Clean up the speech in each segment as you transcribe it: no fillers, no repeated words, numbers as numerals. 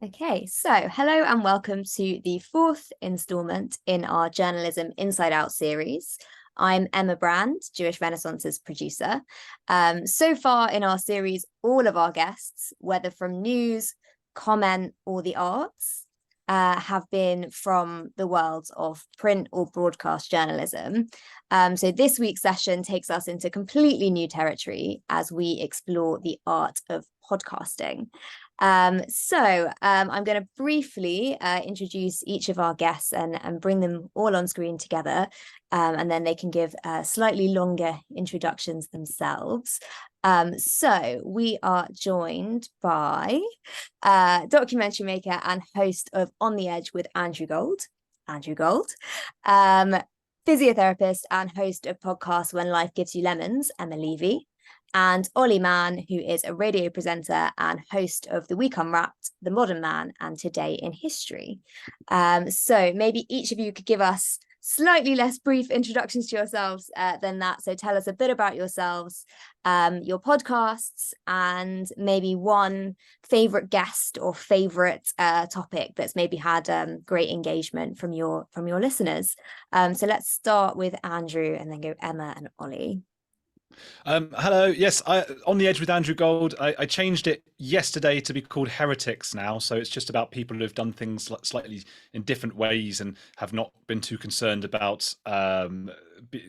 Okay, so hello and welcome to the fourth instalment in our Journalism Inside Out series. I'm Emma Brand, Jewish Renaissance's producer. So far in our series, all of our guests, whether from news, comment, or the arts, have been from the worlds of print or broadcast journalism. So this week's session takes us into completely new territory as we explore the art of podcasting. I'm going to briefly introduce each of our guests and bring them all on screen together, and then they can give slightly longer introductions themselves. So we are joined by documentary maker and host of On the Edge with Andrew Gold, physiotherapist and host of podcast When Life Gives You Lemons, Emma Levy, and Olly Mann, who is a radio presenter and host of The Week Unwrapped, The Modern Man, and Today in History. So maybe each of you could give us slightly less brief introductions to yourselves than that. So tell us a bit about yourselves, your podcasts, and maybe one favorite guest or favorite topic that's maybe had great engagement from your listeners. So let's start with Andrew and then go Emma and Olly. Hello. Yes, On the Edge with Andrew Gold. I changed it yesterday to be called Heretics now. So it's just about people who have done things slightly in different ways and have not been too concerned about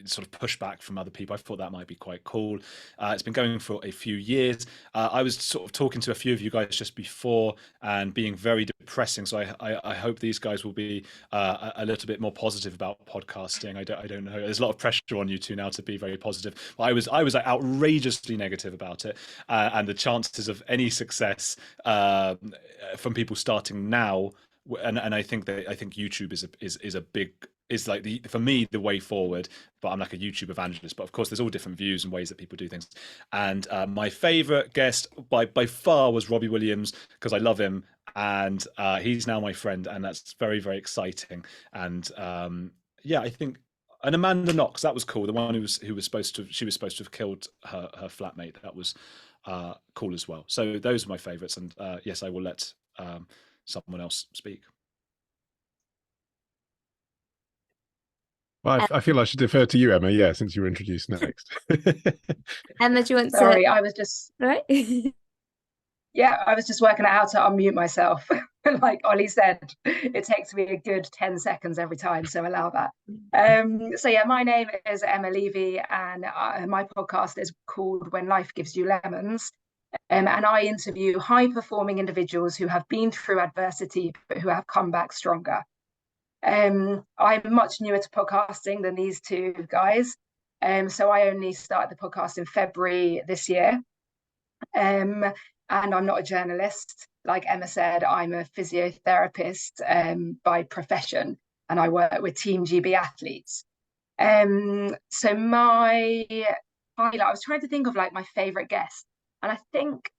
sort of pushback from other people. I thought that might be quite cool. It's been going for a few years. I was sort of talking to a few of you guys just before and being very depressing. So I hope these guys will be a little bit more positive about podcasting. I don't know. There's a lot of pressure on you two now to be very positive. But I was outrageously negative about it, and the chances of any success from people starting now. And I think YouTube is like for me the way forward, but I'm like a YouTube evangelist. But of course, there's all different views and ways that people do things. And my favorite guest by far was Robbie Williams, because I love him, and he's now my friend, and that's very, very exciting. And yeah, I think. And Amanda Knox, that was cool. The one she was supposed to have killed her flatmate. That was cool as well. So those are my favourites. And yes, I will let someone else speak. Well, I feel I should defer to you, Emma. Yeah, since you were introduced next. Emma, do you want Sorry, to? I was just Right. yeah, I was just working out how to unmute myself. Like Olly said, it takes me a good 10 seconds every time, so allow that. So yeah, my name is Emma Levy, and my podcast is called When Life Gives You Lemons. And I interview high-performing individuals who have been through adversity, but who have come back stronger. I'm much newer to podcasting than these two guys. So I only started the podcast in February this year. And I'm not a journalist. Like Emma said, I'm a physiotherapist by profession, and I work with Team GB athletes. So my highlight, I was trying to think of like my favorite guest, and I think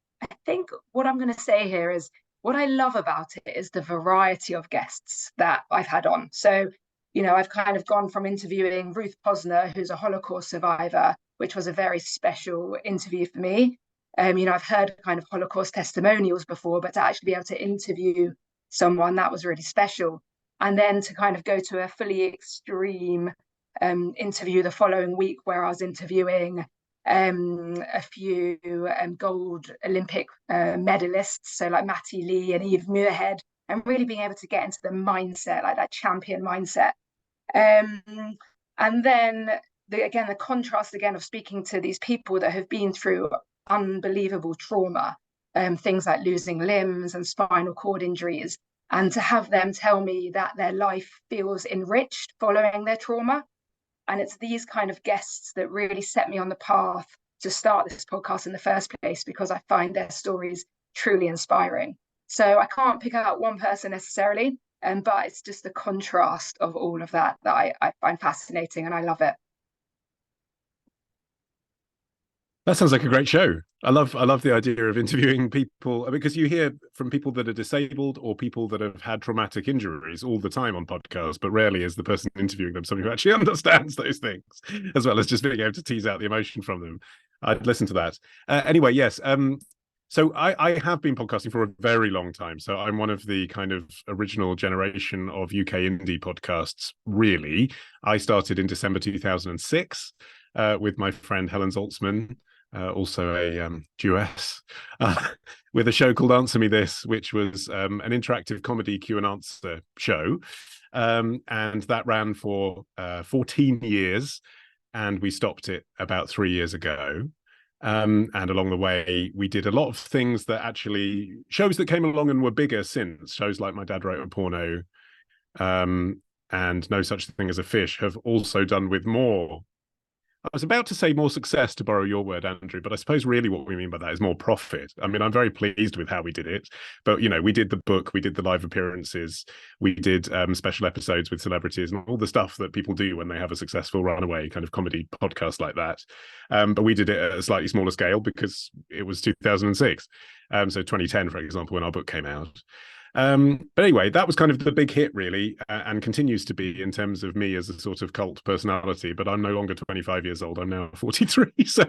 what I'm going to say here is what I love about it is the variety of guests that I've had on. So, you know, I've kind of gone from interviewing Ruth Posner, who's a Holocaust survivor, which was a very special interview for me. You know, I've heard kind of Holocaust testimonials before, but to actually be able to interview someone, that was really special. And then to kind of go to a fully extreme interview the following week, where I was interviewing a few gold Olympic medalists, so like Matty Lee and Eve Muirhead, and really being able to get into the mindset, like that champion mindset. And then the contrast again of speaking to these people that have been through unbelievable trauma, things like losing limbs and spinal cord injuries, and to have them tell me that their life feels enriched following their trauma. And it's these kind of guests that really set me on the path to start this podcast in the first place, because I find their stories truly inspiring. So I can't pick out one person necessarily, but it's just the contrast of all of that I find fascinating, and I love it. That sounds like a great show. I love the idea of interviewing people, because you hear from people that are disabled or people that have had traumatic injuries all the time on podcasts, but rarely is the person interviewing them someone who actually understands those things, as well as just being able to tease out the emotion from them. I'd listen to that. Anyway, yes. So I have been podcasting for a very long time. So I'm one of the kind of original generation of UK indie podcasts, really. I started in December 2006 with my friend Helen Zaltzman, also a Jewess, with a show called Answer Me This, which was an interactive comedy Q and answer show. And that ran for 14 years. And we stopped it about 3 years ago. And along the way, we did a lot of things that actually shows that came along and were bigger since. Shows like My Dad Wrote a Porno and No Such Thing as a Fish have also done with more. I was about to say more success, to borrow your word, Andrew, but I suppose really what we mean by that is more profit. I mean, I'm very pleased with how we did it, but, you know, we did the book, we did the live appearances, we did special episodes with celebrities and all the stuff that people do when they have a successful runaway kind of comedy podcast like that. But we did it at a slightly smaller scale because it was 2006. So 2010, for example, when our book came out. But anyway, that was kind of the big hit, really, and continues to be in terms of me as a sort of cult personality. But I'm no longer 25 years old. I'm now 43. So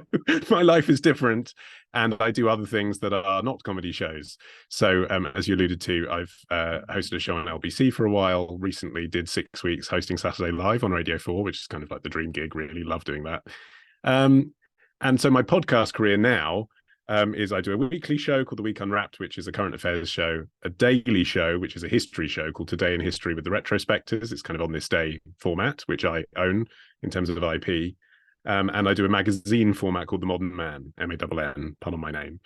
my life is different. And I do other things that are not comedy shows. So as you alluded to, I've hosted a show on LBC for a while. Recently did 6 weeks hosting Saturday Live on Radio 4, which is kind of like the dream gig, really. Love doing that. And so my podcast career now is I do a weekly show called The Week Unwrapped, which is a current affairs show, a daily show, which is a history show called Today in History with the Retrospectors. It's kind of on this day format, which I own in terms of IP. And I do a magazine format called The Modern Man, MANN, pun on my name.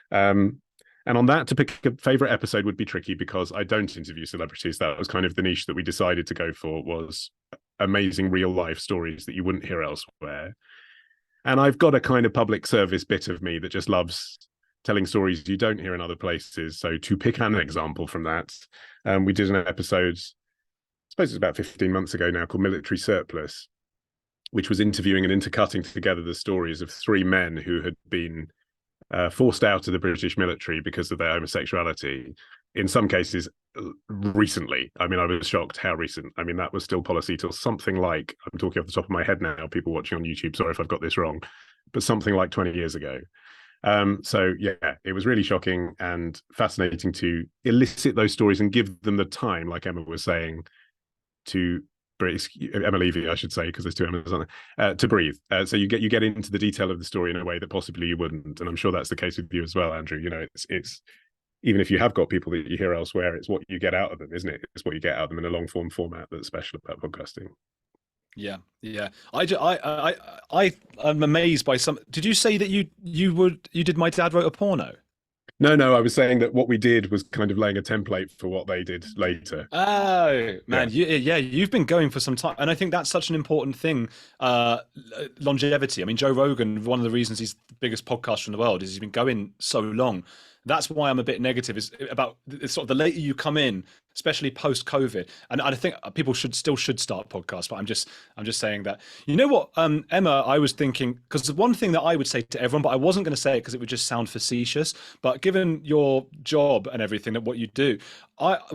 And on that, to pick a favorite episode would be tricky because I don't interview celebrities. That was kind of the niche that we decided to go for, was amazing real life stories that you wouldn't hear elsewhere. And I've got a kind of public service bit of me that just loves telling stories you don't hear in other places. So to pick an example from that, we did an episode, I suppose it's about 15 months ago now, called Military Surplus, which was interviewing and intercutting together the stories of 3 men who had been forced out of the British military because of their homosexuality. In some cases, recently. I mean, I was shocked how recent. I mean, that was still policy till something like, I'm talking off the top of my head now, people watching on YouTube, sorry if I've got this wrong, but something like 20 years ago. So yeah, it was really shocking and fascinating to elicit those stories and give them the time, like Emma was saying, to Emma Levy, I should say, because there's 2 Emmas on there, to breathe. So you get into the detail of the story in a way that possibly you wouldn't. And I'm sure that's the case with you as well, Andrew. You know, it's even if you have got people that you hear elsewhere, it's what you get out of them, isn't it? It's what you get out of them in a long form format that's special about podcasting. Yeah. I'm amazed by some. Did you say that you did My Dad Wrote a Porno? No, I was saying that what we did was kind of laying a template for what they did later. Oh, man. Yeah. You've been going for some time. And I think that's such an important thing, longevity. I mean, Joe Rogan, one of the reasons he's the biggest podcaster in the world is he's been going so long. That's why I'm a bit negative, is about sort of the later you come in, especially post COVID. And I think people should start podcasts, but I'm just saying that, you know what, Emma, I was thinking, because one thing that I would say to everyone, but I wasn't going to say it because it would just sound facetious, but given your job and everything that what you do,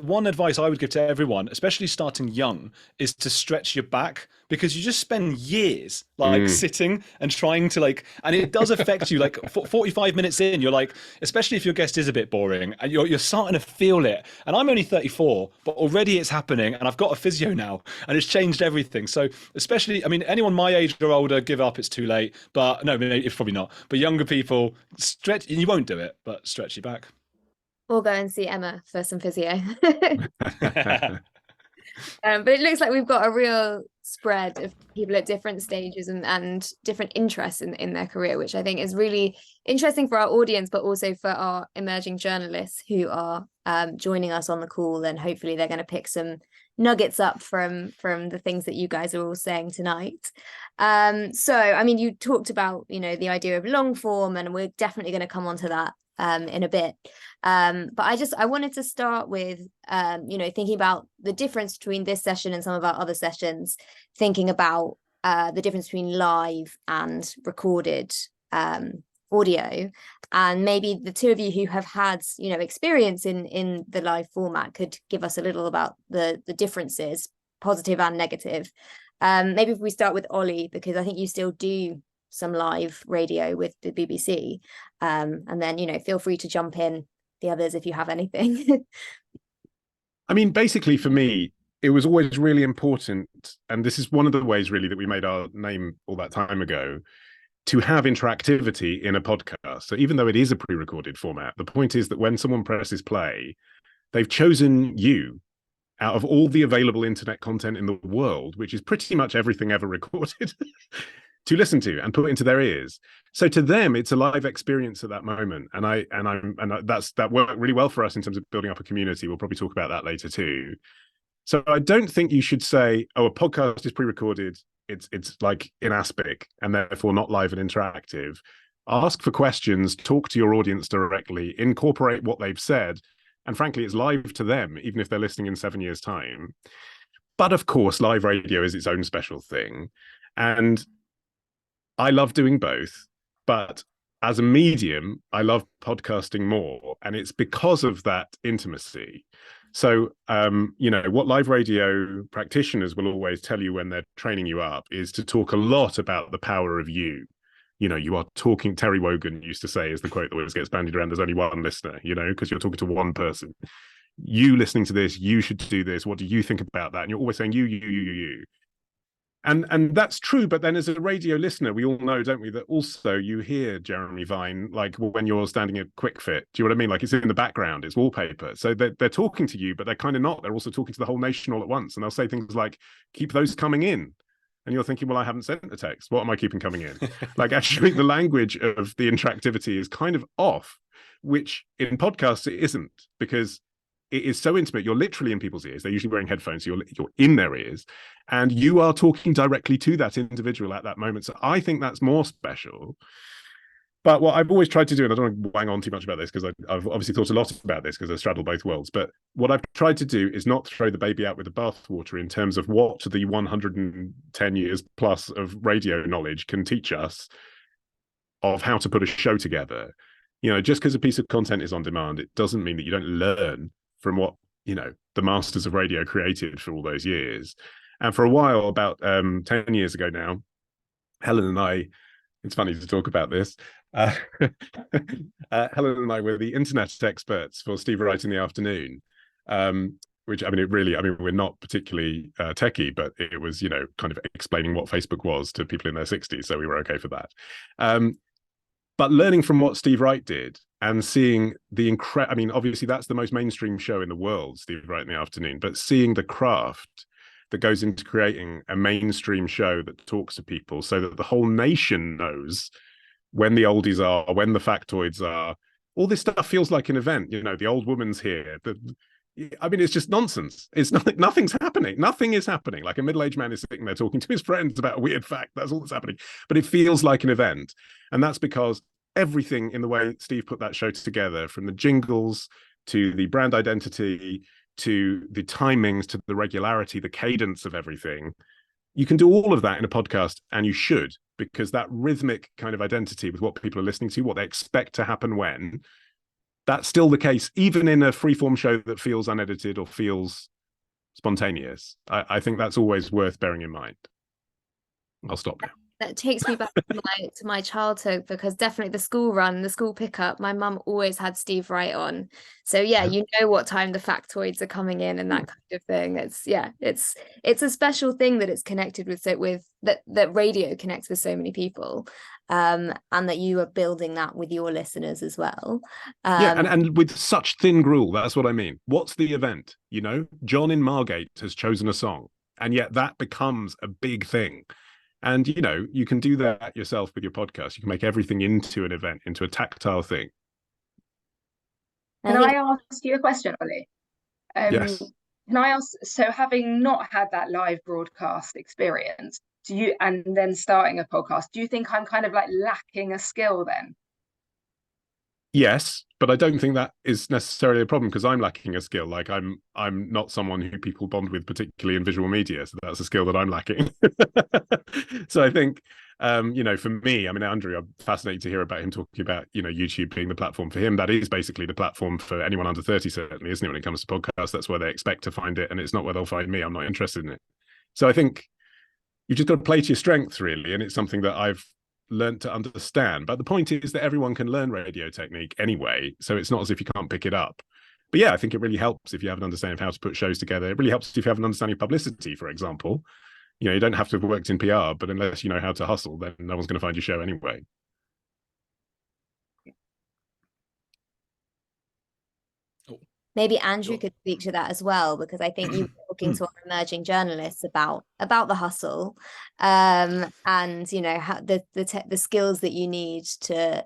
one advice I would give to everyone, especially starting young, is to stretch your back, because you just spend years sitting and trying to and it does affect you. 45 minutes in, you're like, especially if your guest is a bit boring, and you're starting to feel it. And I'm only 34, but already it's happening, and I've got a physio now, and it's changed everything. So especially, I mean, anyone my age or older, give up, it's too late. But no, it's probably not. But younger people, stretch, and you won't do it, but stretch your back. We'll go and see Emma for some physio. But it looks like we've got a real spread of people at different stages and different interests in their career, which I think is really interesting for our audience, but also for our emerging journalists who are joining us on the call. And hopefully they're going to pick some nuggets up from the things that you guys are all saying tonight. So, I mean, you talked about, the idea of long form, and we're definitely going to come on to that in a bit. But I wanted to start with, thinking about the difference between this session and some of our other sessions, thinking about the difference between live and recorded audio. And maybe the 2 of you who have had, experience in the live format could give us a little about the differences, positive and negative. Maybe if we start with Olly, because I think you still do some live radio with the BBC. And then, you know, feel free to jump in, the others, if you have anything. I mean, basically for me, it was always really important, and this is one of the ways really that we made our name all that time ago, to have interactivity in a podcast. So even though it is a pre-recorded format, the point is that when someone presses play, they've chosen you out of all the available internet content in the world, which is pretty much everything ever recorded, to listen to and put into their ears. So to them, it's a live experience at that moment, and that worked really well for us in terms of building up a community. We'll probably talk about that later too. So I don't think you should say, oh, a podcast is pre-recorded, it's like in aspic and therefore not live and interactive. Ask for questions, talk to your audience directly, incorporate what they've said, and frankly, it's live to them, even if they're listening in 7 years' time. But of course, live radio is its own special thing. And I love doing both, but as a medium, I love podcasting more. And it's because of that intimacy. So, you know, what live radio practitioners will always tell you when they're training you up is to talk a lot about the power of you. You know, you are talking, Terry Wogan used to say, is the quote that always gets bandied around, there's only one listener, you know, because you're talking to one person. You listening to this, you should do this. What do you think about that? And you're always saying you. And that's true. But then as a radio listener, we all know, don't we, that also you hear Jeremy Vine, like when you're standing at Quick Fit. Do you know what I mean? Like it's in the background, it's wallpaper. So they're talking to you, but they're kind of not. They're also talking to the whole nation all at once. And they'll say things like, keep those coming in. And you're thinking, well, I haven't sent a text. What am I keeping coming in? Like actually the language of the interactivity is kind of off, which in podcasts it isn't, because it is so intimate. You're literally in people's ears. They're usually wearing headphones. So you're in their ears and you are talking directly to that individual at that moment. So I think that's more special. But what I've always tried to do, and I don't want to bang on too much about this because I've obviously thought a lot about this because I straddle both worlds. But what I've tried to do is not throw the baby out with the bathwater in terms of what the 110 years plus of radio knowledge can teach us of how to put a show together. You know, just because a piece of content is on demand, it doesn't mean that you don't learn from what, you know, the masters of radio created for all those years. And for a while, about 10 years ago now, Helen and I, it's funny to talk about this, Helen and I were the internet experts for Steve Wright in the Afternoon, which, I mean, we're not particularly techie, but it was, you know, kind of explaining what Facebook was to people in their 60s, so we were okay for that. But learning from what Steve Wright did and seeing the I mean, obviously that's the most mainstream show in the world, Steve Wright in the Afternoon, but seeing the craft that goes into creating a mainstream show that talks to people so that the whole nation knows when the oldies are, when the factoids are. All this stuff feels like an event. You know, the old woman's here. I mean, it's just nonsense. It's nothing's happening. Nothing is happening. Like a middle-aged man is sitting there talking to his friends about a weird fact. That's all that's happening. But it feels like an event. And that's because everything in the way Steve put that show together, from the jingles to the brand identity to the timings to the regularity, the cadence of everything, you can do all of that in a podcast, and you should, because that rhythmic kind of identity with what people are listening to, what they expect to happen when, that's still the case, even in a freeform show that feels unedited or feels spontaneous. I think that's always worth bearing in mind. I'll stop now. That takes me back to my childhood, because definitely the school run, the school pickup, my mum always had Steve Wright on. So yeah, you know what time the factoids are coming in and that kind of thing. It's a special thing that it's connected with, that radio connects with so many people, and that you are building that with your listeners as well. And with such thin gruel, that's what I mean. What's the event? You know, John in Margate has chosen a song, and yet that becomes a big thing. And, you know, you can do that yourself with your podcast. You can make everything into an event, into a tactile thing. Can I ask you a question, Olly? Yes. Can I ask, so having not had that live broadcast experience, and then starting a podcast, do you think I'm kind of like lacking a skill then? Yes, but I don't think that is necessarily a problem, because I'm lacking a skill. Like I'm not someone who people bond with particularly in visual media, so that's a skill that I'm lacking. So I think, you know, for me, I mean, Andrew, I'm fascinated to hear about him talking about, you know, YouTube being the platform for him. That is basically the platform for anyone under 30, certainly, isn't it? When it comes to podcasts, that's where they expect to find it, and it's not where they'll find me. I'm not interested in it. So I think you've just got to play to your strengths, really, and it's something that I've learnt to understand. But the point is that everyone can learn radio technique anyway, so it's not as if you can't pick it up. But yeah, I think it really helps if you have an understanding of how to put shows together. It really helps if you have an understanding of publicity, for example. You know, you don't have to have worked in PR, but unless you know how to hustle, then no one's going to find your show anyway. Maybe Andrew Sure. could speak to that as well, because I think you were talking to our emerging journalists about the hustle, and you know how the skills that you need to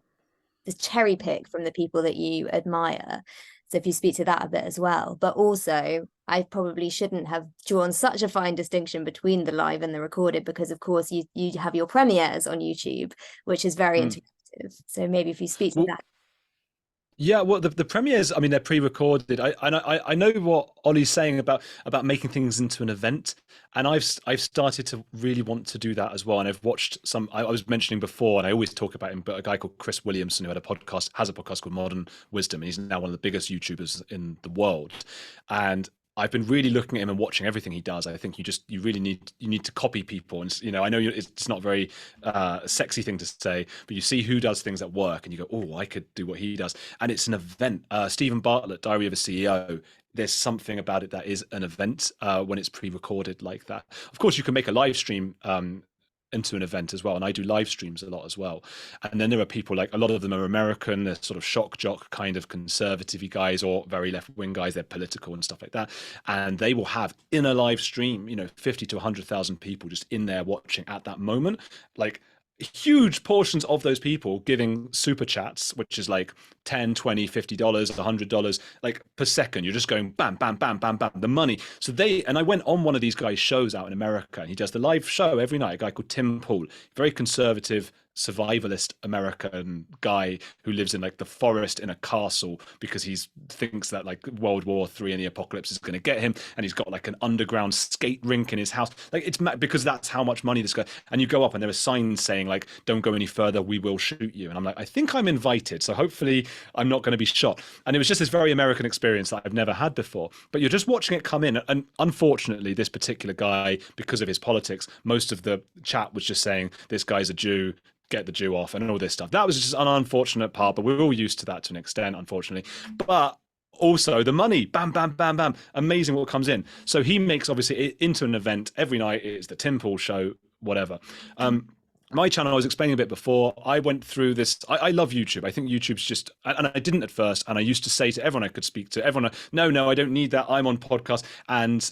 cherry pick from the people that you admire. So if you speak to that a bit as well, but also I probably shouldn't have drawn such a fine distinction between the live and the recorded, because of course you have your premieres on YouTube, which is very interactive. So maybe if you speak to Well, that. yeah, well, the premieres, I mean, they're pre-recorded. I know what Ollie's saying about making things into an event, and I've started to really want to do that as well. And I've watched some. I was mentioning before, and I always talk about him, but a guy called Chris Williamson who has a podcast called Modern Wisdom, and he's now one of the biggest YouTubers in the world. And I've been really looking at him and watching everything he does. I think you really need to copy people, and you know, I know it's not a very sexy thing to say, but you see who does things at work, and you go, oh, I could do what he does, and it's an event. Stephen Bartlett, Diary of a CEO. There's something about it that is an event when it's pre-recorded like that. Of course, you can make a live stream into an event as well, and I do live streams a lot as well. And then there are people, like a lot of them are American, they're sort of shock jock kind of conservative guys, or very left-wing guys, they're political and stuff like that, and they will have in a live stream, you know, 50 to 100,000 people just in there watching at that moment, like huge portions of those people giving super chats, which is like 10, 20, $50, $100 like per second. You're just going bam, bam, bam, bam, bam, the money. So and I went on one of these guys' shows out in America, and he does the live show every night, a guy called Tim Pool, very conservative survivalist American guy who lives in like the forest in a castle because he thinks that like World War III and the apocalypse is going to get him, and he's got like an underground skate rink in his house. Like it's because that's how much money this guy. And you go up and there are signs saying like, don't go any further, we will shoot you. And I'm like, I think I'm invited, so hopefully I'm not going to be shot. And it was just this very American experience that I've never had before. But you're just watching it come in, and unfortunately this particular guy, because of his politics, most of the chat was just saying this guy's a Jew, get the Jew off, and all this stuff. That was just an unfortunate part, but we're all used to that to an extent, unfortunately. But also the money, bam, bam, bam, bam, amazing what comes in. So he makes obviously it into an event every night. It's the Tim Pool show, whatever. My channel, I was explaining a bit before, I went through this. I love YouTube. I think YouTube's just, and I didn't at first, and I used to say to everyone I could speak to, everyone, no, I don't need that, I'm on podcast. And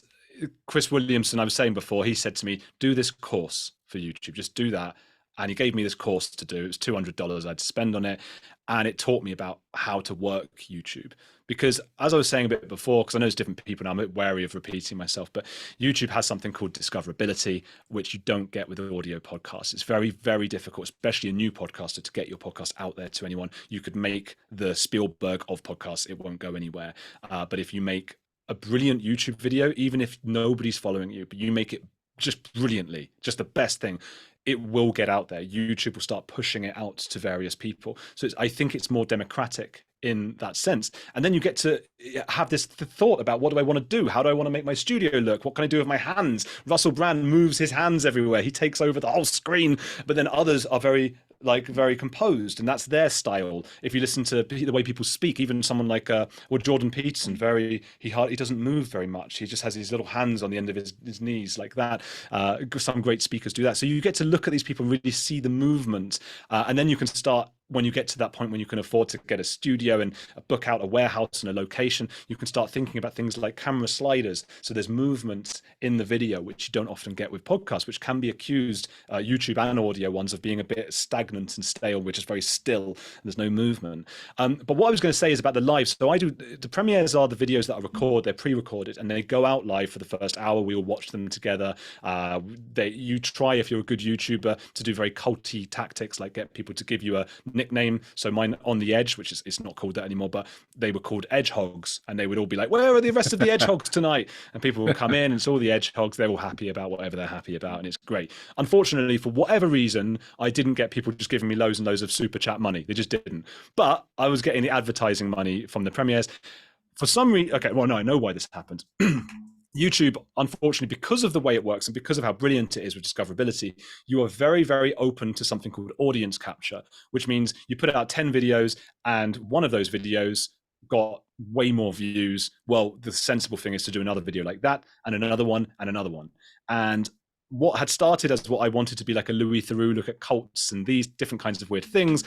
Chris Williamson, I was saying before, he said to me, do this course for YouTube, just do that. And he gave me this course to do. It was $200 I'd spend on it. And it taught me about how to work YouTube. Because as I was saying a bit before, because I know there's different people now, I'm a bit wary of repeating myself, but YouTube has something called discoverability, which you don't get with audio podcasts. It's very, very difficult, especially a new podcaster, to get your podcast out there to anyone. You could make the Spielberg of podcasts, it won't go anywhere. But if you make a brilliant YouTube video, even if nobody's following you, but you make it just brilliantly, just the best thing, it will get out there. YouTube will start pushing it out to various people. So I think it's more democratic in that sense. And then you get to have this thought about, what do I want to do? How do I want to make my studio look? What can I do with my hands? Russell Brand moves his hands everywhere. He takes over the whole screen, but then others are very composed, and that's their style. If you listen to the way people speak, even someone like Jordan Peterson, he doesn't move very much. He just has his little hands on the end of his knees like that. Some great speakers do that. So you get to look at these people and really see the movement, and then you can start, when you get to that point when you can afford to get a studio and book out a warehouse and a location, you can start thinking about things like camera sliders. So there's movement in the video, which you don't often get with podcasts, which can be accused, YouTube and audio ones, of being a bit stagnant and stale, which is very still, and there's no movement. But what I was going to say is about the live. So the premieres are the videos that I they're pre-recorded, and they go out live for the first hour. We all watch them together. You try, if you're a good YouTuber, to do very culty tactics, like get people to give you a nickname. So mine, On the Edge, which is, it's not called that anymore, but they were called Edge Hogs, and they would all be like, where are the rest of the Edge Hogs tonight? And people will come in and it's all the Edge Hogs. They're all happy about whatever they're happy about, and it's great. Unfortunately, for whatever reason, I didn't get people just giving me loads and loads of super chat money. They just didn't. But I was getting the advertising money from the premieres for some reason. Okay, well, no, I know why this happened. YouTube, unfortunately, because of the way it works and because of how brilliant it is with discoverability, you are very, very open to something called audience capture, which means you put out 10 videos and one of those videos got way more views. Well, the sensible thing is to do another video like that and another one and another one. And what had started as what I wanted to be like a Louis Theroux look at cults and these different kinds of weird things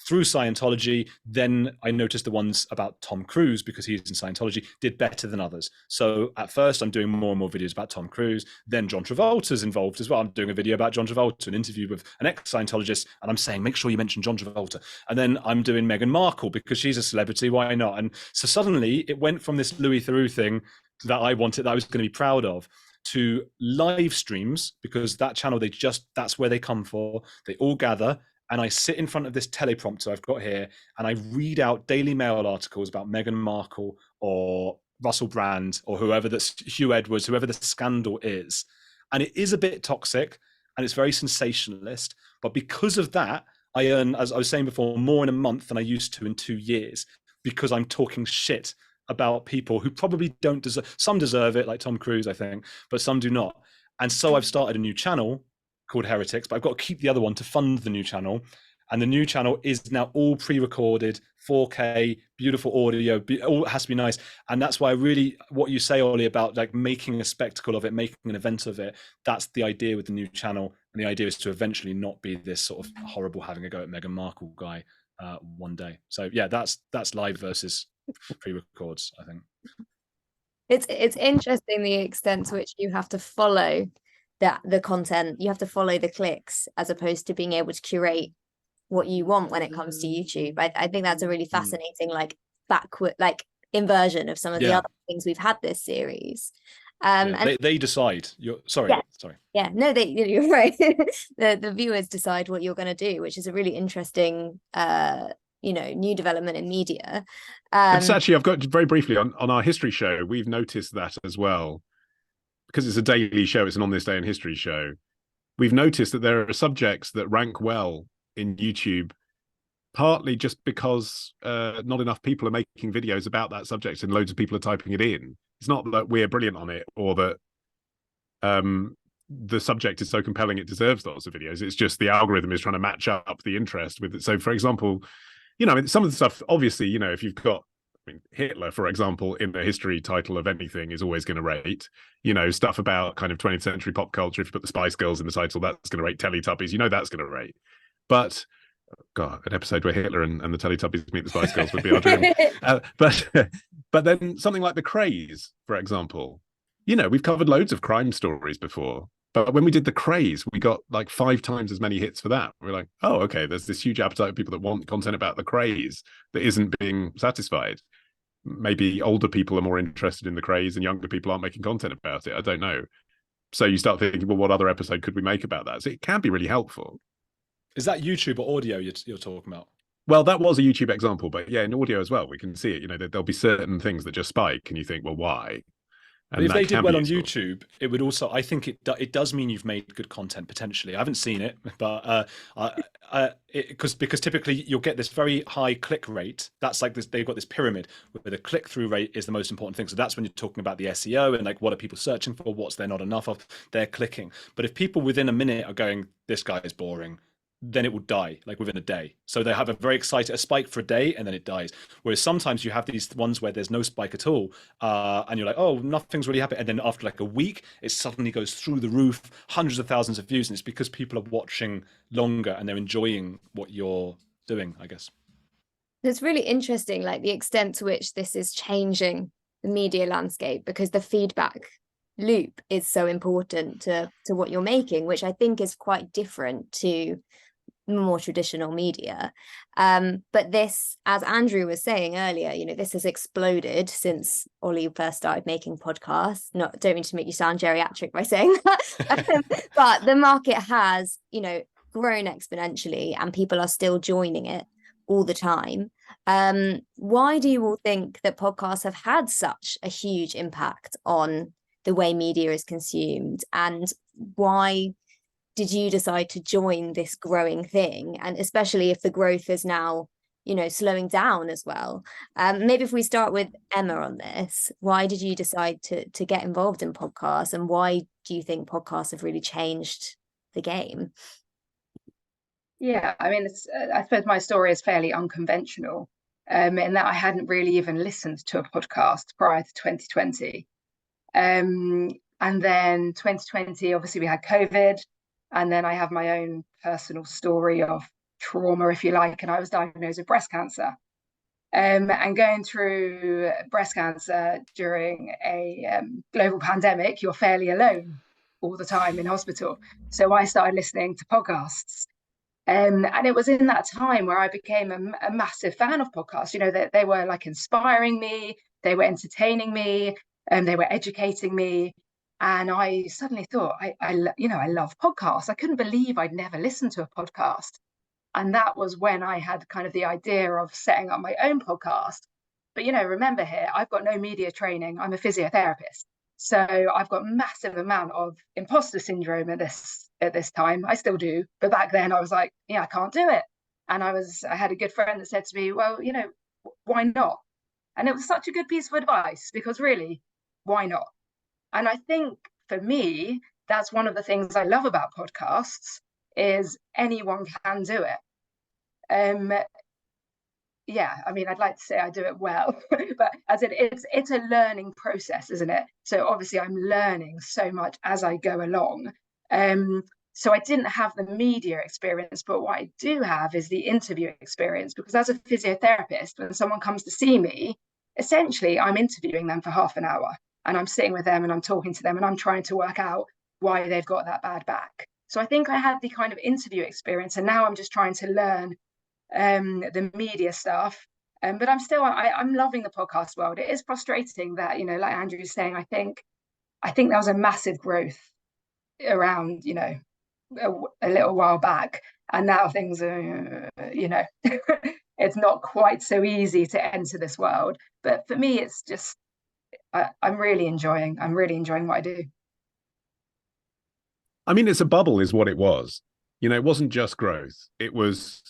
through Scientology, then I noticed the ones about Tom Cruise, because he's in Scientology, did better than others. So at first I'm doing more and more videos about Tom Cruise. Then John Travolta's involved as well. I'm doing a video about John Travolta, an interview with an ex-Scientologist, and I'm saying, make sure you mention John Travolta. And then I'm doing Meghan Markle because she's a celebrity, why not? And so suddenly it went from this Louis Theroux thing that I wanted, that I was going to be proud of, to live streams, because that channel, that's where they come for. They all gather, and I sit in front of this teleprompter I've got here, and I read out Daily Mail articles about Meghan Markle or Russell Brand or whoever that's Hugh Edwards, whoever the scandal is. And it is a bit toxic and it's very sensationalist. But because of that, I earn, as I was saying before, more in a month than I used to in 2 years, because I'm talking shit about people who probably don't deserve. Some deserve it, like Tom Cruise, I think, but some do not. And so I've started a new channel called Heretics, but I've got to keep the other one to fund the new channel. And the new channel is now all pre-recorded, 4K, beautiful audio, all has to be nice. And that's why what you say, Olly, about like making a spectacle of it, making an event of it, that's the idea with the new channel. And the idea is to eventually not be this sort of horrible having a go at Meghan Markle guy one day. So yeah, that's live versus pre-records, I think. It's interesting the extent to which you have to follow the content, you have to follow the clicks, as opposed to being able to curate what you want when it comes to YouTube. I think that's a really fascinating backward inversion of some of the other things we've had this series. And they decide. Sorry. Yeah, no, you're right. the viewers decide what you're going to do, which is a really interesting new development in media. It's actually, I've got very briefly on our history show, we've noticed that as well, because it's a daily show, it's an On This Day in History show. We've noticed that there are subjects that rank well in YouTube, partly just because not enough people are making videos about that subject and loads of people are typing it in. It's not that we're brilliant on it or that the subject is so compelling it deserves lots of videos. It's just the algorithm is trying to match up the interest with it. So, for example, some of the stuff, obviously, if you've got, Hitler, for example, in a history title of anything is always going to rate. Stuff about kind of 20th century pop culture, if you put the Spice Girls in the title, that's going to rate. Teletubbies, that's going to rate. But, God, an episode where Hitler and the Teletubbies meet the Spice Girls would be our dream. But then something like The Craze, for example, we've covered loads of crime stories before. But when we did The Craze, we got like 5 times as many hits for that. We're like, oh, okay, there's this huge appetite of people that want content about The Craze that isn't being satisfied. Maybe older people are more interested in The Craze and younger people aren't making content about it. I don't know. So you start thinking, well, what other episode could we make about that? So it can be really helpful. Is that YouTube or audio you're talking about? Well, that was a YouTube example, but yeah, in audio as well, we can see it. There'll be certain things that just spike and you think, well, why? But if they did well on YouTube, it would also, I think it does mean you've made good content potentially. I haven't seen it, but because typically you'll get this very high click rate. That's like this, they've got this pyramid where the click-through rate is the most important thing. So that's when you're talking about the SEO and like what are people searching for, what's there not enough of, they're clicking. But if people within a minute are going, this guy is boring, then it will die like within a day. So they have a spike for a day and then it dies. Whereas sometimes you have these ones where there's no spike at all, and you're like, oh, nothing's really happening. And then after like a week, it suddenly goes through the roof, hundreds of thousands of views. And it's because people are watching longer and they're enjoying what you're doing, I guess. It's really interesting, like the extent to which this is changing the media landscape, because the feedback loop is so important to what you're making, which I think is quite different to more traditional media. But this, as Andrew was saying earlier, this has exploded since Olly first started making podcasts. Don't mean to make you sound geriatric by saying that, but the market has, grown exponentially and people are still joining it all the time. Why do you all think that podcasts have had such a huge impact on the way media is consumed, and why did you decide to join this growing thing? And especially if the growth has now slowing down as well. Maybe if we start with Emma on this, why did you decide to get involved in podcasts, and why do you think podcasts have really changed the game? Yeah, I mean, I suppose my story is fairly unconventional, in that I hadn't really even listened to a podcast prior to 2020. And then 2020, obviously we had COVID, and then I have my own personal story of trauma, if you like, and I was diagnosed with breast cancer. And going through breast cancer during a global pandemic, you're fairly alone all the time in hospital. So I started listening to podcasts. And it was in that time where I became a massive fan of podcasts. They were like inspiring me, they were entertaining me, and they were educating me. And I suddenly thought, I love podcasts. I couldn't believe I'd never listened to a podcast. And that was when I had kind of the idea of setting up my own podcast. But, remember here, I've got no media training. I'm a physiotherapist. So I've got massive amount of imposter syndrome at this time. I still do. But back then I was like, yeah, I can't do it. And I had a good friend that said to me, well, why not? And it was such a good piece of advice, because really, why not? And I think for me, that's one of the things I love about podcasts, is anyone can do it. Yeah, I mean, I'd like to say I do it well, but as it's a learning process, isn't it? So obviously I'm learning so much as I go along. So I didn't have the media experience, but what I do have is the interview experience, because as a physiotherapist, when someone comes to see me, essentially I'm interviewing them for half an hour, and I'm sitting with them and I'm talking to them and I'm trying to work out why they've got that bad back. So I think I had the kind of interview experience, and now I'm just trying to learn the media stuff. But I'm loving the podcast world. It is frustrating that, like Andrew was saying, I think there was a massive growth around, a little while back, and now things are, it's not quite so easy to enter this world. But for me, it's just I'm really enjoying what I do. I mean, it's a bubble is what it was. It wasn't just growth. It was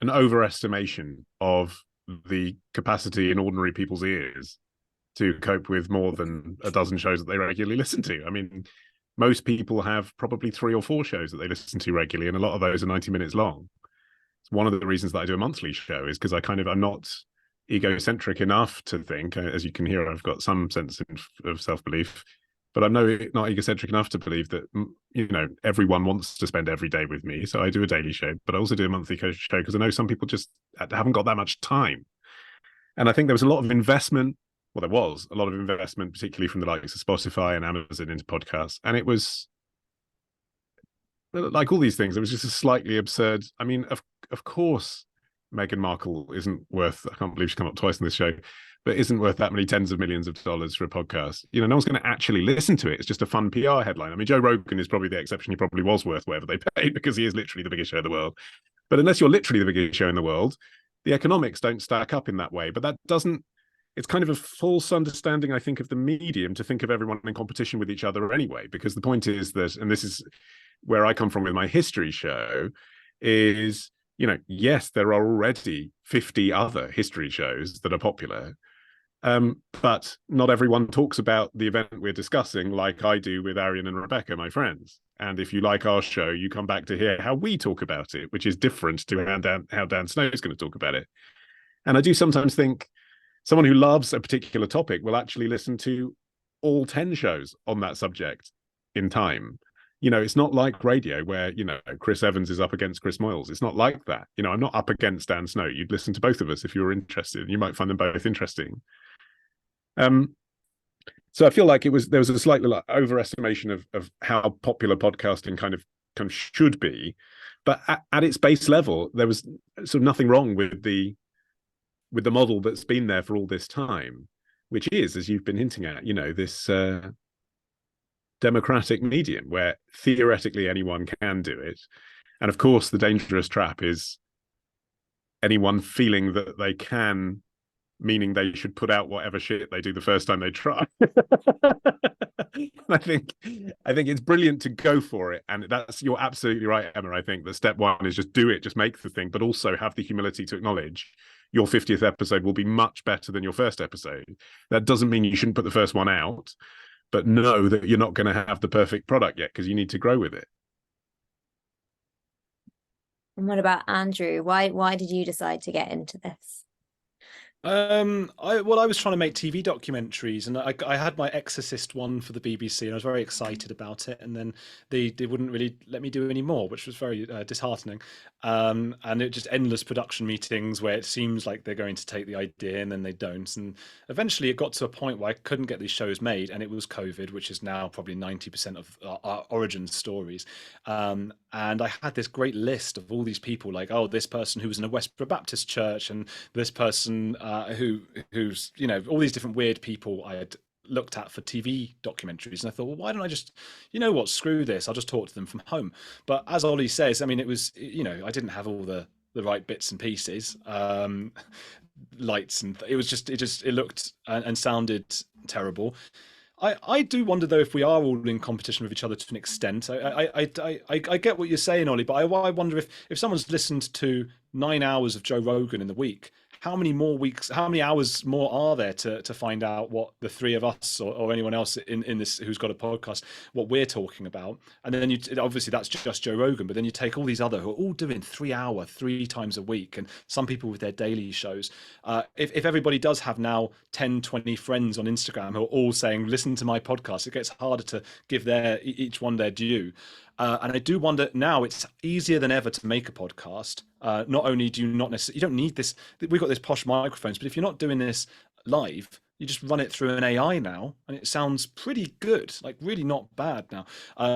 an overestimation of the capacity in ordinary people's ears to cope with more than a dozen shows that they regularly listen to. I mean, most people have probably 3 or 4 shows that they listen to regularly, and a lot of those are 90 minutes long. It's one of the reasons that I do a monthly show, is because I'm not egocentric enough to think, as you can hear, I've got some sense of self-belief, but I'm not egocentric enough to believe that, everyone wants to spend every day with me. So I do a daily show, but I also do a monthly show because I know some people just haven't got that much time. And I think there was a lot of investment. Well, there was a lot of investment, particularly from the likes of Spotify and Amazon, into podcasts. And it was, like all these things, it was just a slightly absurd. I mean, of course, Meghan Markle isn't worth, I can't believe she's come up twice in this show, but isn't worth that many tens of millions of dollars for a podcast. No one's going to actually listen to it. It's just a fun PR headline. I mean, Joe Rogan is probably the exception. He probably was worth whatever they paid, because he is literally the biggest show in the world. But unless you're literally the biggest show in the world, the economics don't stack up in that way. But that doesn't, it's kind of a false understanding, I think, of the medium to think of everyone in competition with each other anyway, because the point is that, and this is where I come from with my history show, is, yes, there are already 50 other history shows that are popular. But not everyone talks about the event we're discussing like I do with Arian and Rebecca, my friends. And if you like our show, you come back to hear how we talk about it, which is different to how Dan Snow is going to talk about it. And I do sometimes think someone who loves a particular topic will actually listen to all 10 shows on that subject in time. It's not like radio where, Chris Evans is up against Chris Moyles. It's not like that. I'm not up against Dan Snow. You'd listen to both of us if you were interested, and you might find them both interesting. So I feel like there was a slightly overestimation of how popular podcasting kind of should be, but at its base level, there was sort of nothing wrong with the model that's been there for all this time, which is, as you've been hinting at, this democratic medium where theoretically anyone can do it. And of course, the dangerous trap is anyone feeling that they can, meaning they should put out whatever shit they do the first time they try. I think it's brilliant to go for it, and you're absolutely right, Emma. I think that step one is just do it, just make the thing, but also have the humility to acknowledge your 50th episode will be much better than your first episode. That doesn't mean you shouldn't put the first one out, but know that you're not going to have the perfect product yet because you need to grow with it. And what about Andrew? Why did you decide to get into this? I was trying to make TV documentaries, and I had my Exorcist one for the BBC, and I was very excited about it. And then they wouldn't really let me do any more, which was very disheartening. And it just endless production meetings where it seems like they're going to take the idea and then they don't. And eventually, it got to a point where I couldn't get these shows made, and it was COVID, which is now probably 90% of our origin stories. And I had this great list of all these people, like, oh, this person who was in a Westboro Baptist church, and this person who's, you know, all these different weird people I had looked at for TV documentaries. And I thought, well, why don't I just, you know what, screw this, I'll just talk to them from home. But as Ollie says, I mean, it was, you know, I didn't have all the right bits and pieces, lights, and it looked and sounded terrible. I do wonder though if we are all in competition with each other to an extent. I get what you're saying, Ollie, but I wonder if someone's listened to 9 hours of Joe Rogan in the week, how many hours more are there to find out what the three of us or anyone else in this who's got a podcast, what we're talking about? And then obviously that's just Joe Rogan, but then you take all these other who are all doing 3 hour, 3 times a week, and some people with their daily shows. If everybody does have now 10, 20 friends on Instagram who are all saying, listen to my podcast, it gets harder to give each one their due. And I do wonder now, it's easier than ever to make a podcast. Not only do you not necessarily, you don't need this, we've got this posh microphones, but if you're not doing this live, you just run it through an AI now, and it sounds pretty good, like really not bad now.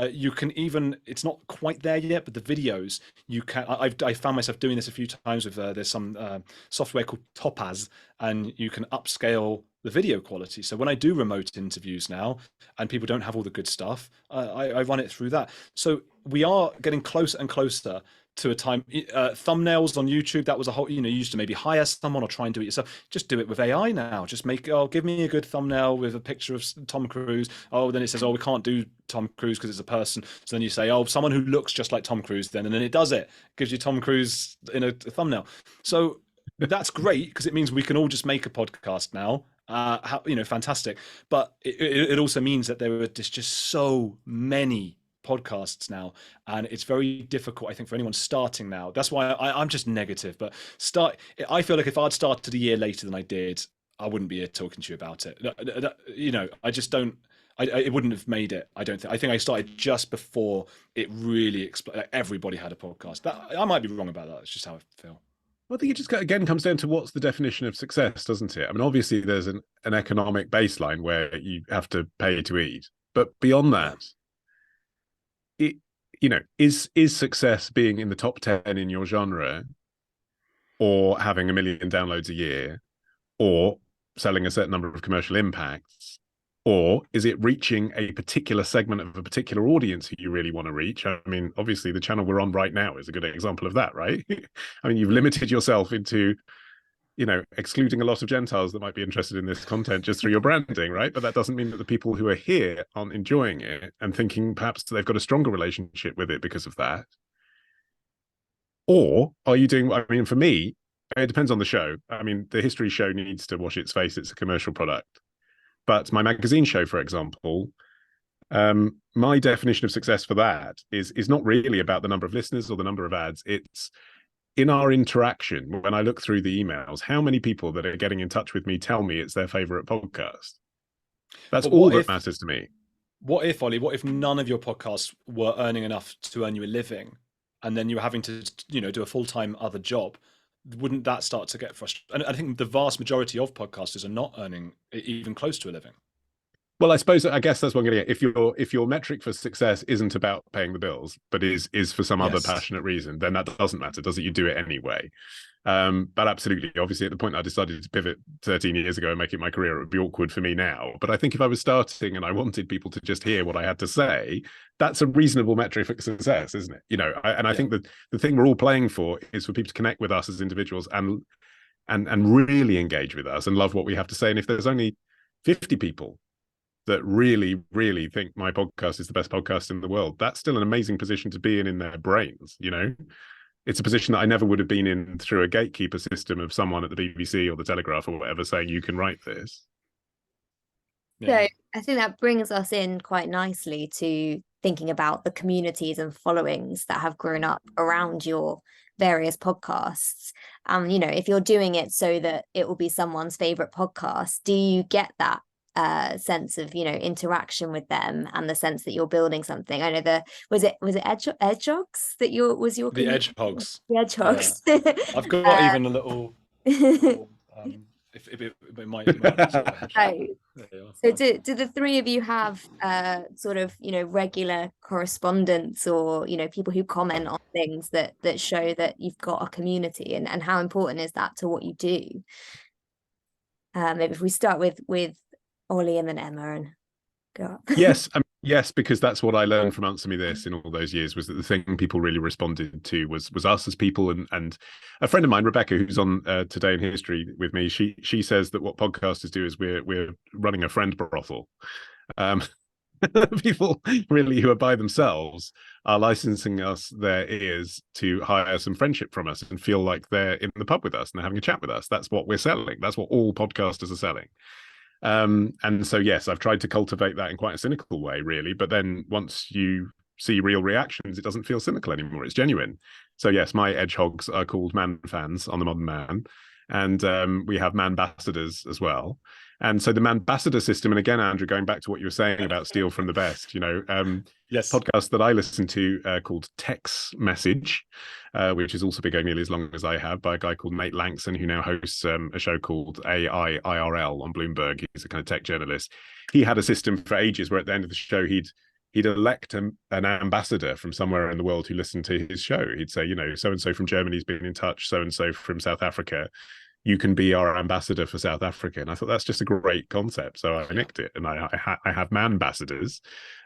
You can even, it's not quite there yet, but the videos, you can, I found myself doing this a few times with, there's some software called Topaz, and you can upscale the video quality. So when I do remote interviews now and people don't have all the good stuff, I run it through that. So we are getting closer and closer to a time. Thumbnails on YouTube, that was a whole, you know, you used to maybe hire someone or try and do it yourself. Just do it with AI now. Just give me a good thumbnail with a picture of Tom Cruise. Oh, then it says, oh, we can't do Tom Cruise because it's a person. So then you say, oh, someone who looks just like Tom Cruise then, and then it does it. Gives you Tom Cruise in a thumbnail. So that's great because it means we can all just make a podcast now. Fantastic. But it also means that there are just so many podcasts now, and it's very difficult, I think, for anyone starting now. That's why I'm just negative. But I feel like if I'd started a year later than I did, I wouldn't be here talking to you about it. You know, I just don't. It wouldn't have made it. I don't think. I think I started just before it really exploded. Like, everybody had a podcast. I might be wrong about that. It's just how I feel. Well, I think it just again comes down to what's the definition of success, doesn't it? I mean, obviously there's an economic baseline where you have to pay to eat, but beyond that, is success being in the top 10 in your genre, or having 1 million downloads a year, or selling a certain number of commercial impacts, or is it reaching a particular segment of a particular audience who you really want to reach? I mean, obviously the channel we're on right now is a good example of that, right? I mean, you've limited yourself into, you know, excluding a lot of Gentiles that might be interested in this content just through your branding, right? But that doesn't mean that the people who are here aren't enjoying it and thinking perhaps they've got a stronger relationship with it because of that. Or are you doing, I mean, for me, it depends on the show. I mean, the history show needs to wash its face. It's a commercial product. But my magazine show, for example, my definition of success for that is not really about the number of listeners or the number of ads. It's in our interaction. When I look through the emails, how many people that are getting in touch with me tell me it's their favorite podcast? That's all that matters to me. What if, Ollie, what if none of your podcasts were earning enough to earn you a living, and then you were having to, you know, do a full-time other job? Wouldn't that start to get frustrating? And I think the vast majority of podcasters are not earning even close to a living. Well, I guess that's what I'm going to get. If your metric for success isn't about paying the bills, but is for some other passionate reason, then that doesn't matter, does it? You do it anyway. But absolutely, obviously, at the point I decided to pivot 13 years ago and make it my career, it would be awkward for me now. But I think if I was starting and I wanted people to just hear what I had to say, that's a reasonable metric for success, isn't it? You know, I think that the thing we're all playing for is for people to connect with us as individuals and really engage with us and love what we have to say. And if there's only 50 people that really, really think my podcast is the best podcast in the world. That's still an amazing position to be in their brains, you know? It's a position that I never would have been in through a gatekeeper system of someone at the BBC or the Telegraph or whatever saying you can write this. So I think that brings us in quite nicely to thinking about the communities and followings that have grown up around your various podcasts. You know, if you're doing it so that it will be someone's favorite podcast, do you get that sense of, you know, interaction with them and the sense that you're building something? I know was it Edgehogs that was your The community? Edgehogs. The Edgehogs. Yeah. I've got even a little if it might sort of right. So do the three of you have sort of, you know, regular correspondence, or, you know, people who comment on things that show that you've got a community, and how important is that to what you do? Maybe if we start with Olly and then Emma and go up. Yes, because that's what I learned from Answer Me This in all those years, was that the thing people really responded to was us as people. And a friend of mine, Rebecca, who's on Today in History with me, she says that what podcasters do is we're running a friend brothel. People really who are by themselves are licensing us their ears to hire some friendship from us and feel like they're in the pub with us and they're having a chat with us. That's what we're selling. That's what all podcasters are selling. And so, yes, I've tried to cultivate that in quite a cynical way, really. But then once you see real reactions, it doesn't feel cynical anymore. It's genuine. So, yes, my Edgehogs are called Mann fans on the Modern Man. And we have Mann ambassadors as well. And so the Mann ambassador system, and again, Andrew, going back to what you were saying about steal from the best, you know, yes, podcast that I listen to called Text Message, which has also been going nearly as long as I have, by a guy called Nate Langson, who now hosts a show called AI IRL on Bloomberg. He's a kind of tech journalist. He had a system for ages where at the end of the show, he'd elect an ambassador from somewhere in the world who listened to his show. He'd say, you know, so-and-so from Germany's been in touch, so-and-so from South Africa. You can be our ambassador for South Africa. And I thought that's just a great concept. So I nicked it. And I have Mann ambassadors.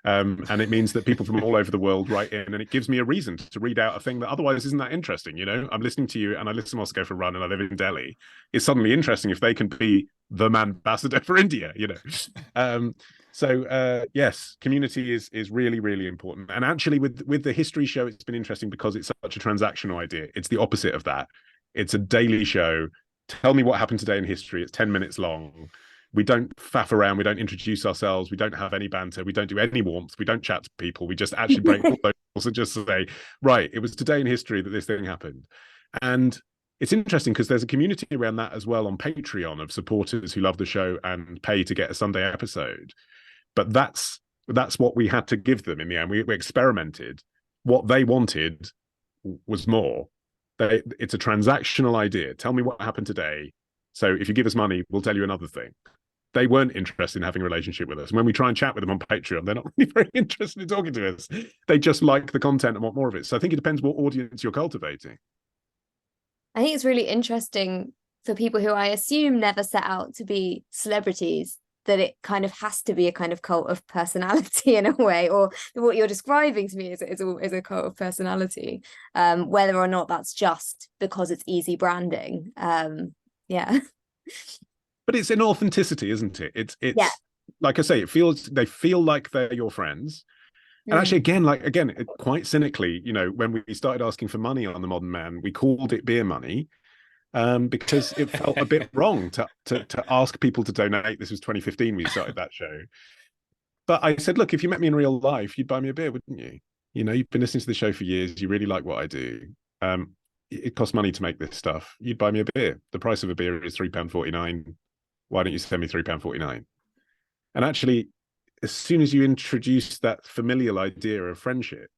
And it means that people from all over the world write in, and it gives me a reason to read out a thing that otherwise isn't that interesting. You know, I'm listening to you and I live to Moscow for a run and I live in Delhi. It's suddenly interesting if they can be the Mann ambassador for India, you know. Yes, community is really, really important. And actually with the history show, it's been interesting because it's such a transactional idea. It's the opposite of that. It's a daily show. Tell me what happened today in history. It's 10 minutes long. We don't faff around. We don't introduce ourselves. We don't have any banter. We don't do any warmth. We don't chat to people. We just actually break all those rules and just say, right, it was today in history that this thing happened. And it's interesting because there's a community around that as well on Patreon of supporters who love the show and pay to get a Sunday episode. But that's what we had to give them in the end. We experimented. What they wanted was more. It's a transactional idea. Tell me what happened today. So if you give us money, we'll tell you another thing. They weren't interested in having a relationship with us. And when we try and chat with them on Patreon, they're not really very interested in talking to us. They just like the content and want more of it. So I think it depends what audience you're cultivating. I think it's really interesting for people who I assume never set out to be celebrities, that it kind of has to be a kind of cult of personality in a way, or what you're describing to me is a cult of personality, whether or not that's just because it's easy branding. Yeah. But it's an authenticity, isn't it? It's yeah. Like I say, they feel like they're your friends. And actually, again, quite cynically, you know, when we started asking for money on the Modern Man, we called it beer money. Because it felt a bit wrong to ask people to donate. This was 2015 we started that show. But I said, look, if you met me in real life, you'd buy me a beer, wouldn't you? You know, you've been listening to the show for years. You really like what I do. It costs money to make this stuff. You'd buy me a beer. The price of a beer is £3.49. Why don't you send me £3.49? And actually, as soon as you introduce that familial idea of friendship,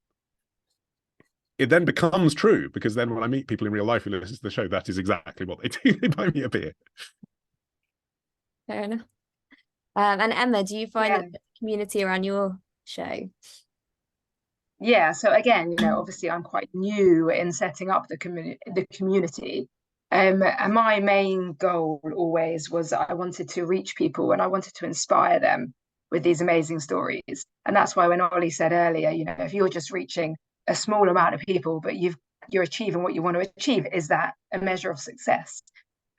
it then becomes true, because then when I meet people in real life who listen to the show, that is exactly what they do. They buy me a beer. Fair enough. And Emma, do you find that the community around your show? Yeah, so again, you know, obviously I'm quite new in setting up the community. And my main goal always was I wanted to reach people and I wanted to inspire them with these amazing stories. And that's why when Olly said earlier, you know, if you're just reaching a small amount of people, but you're achieving what you want to achieve, is that a measure of success?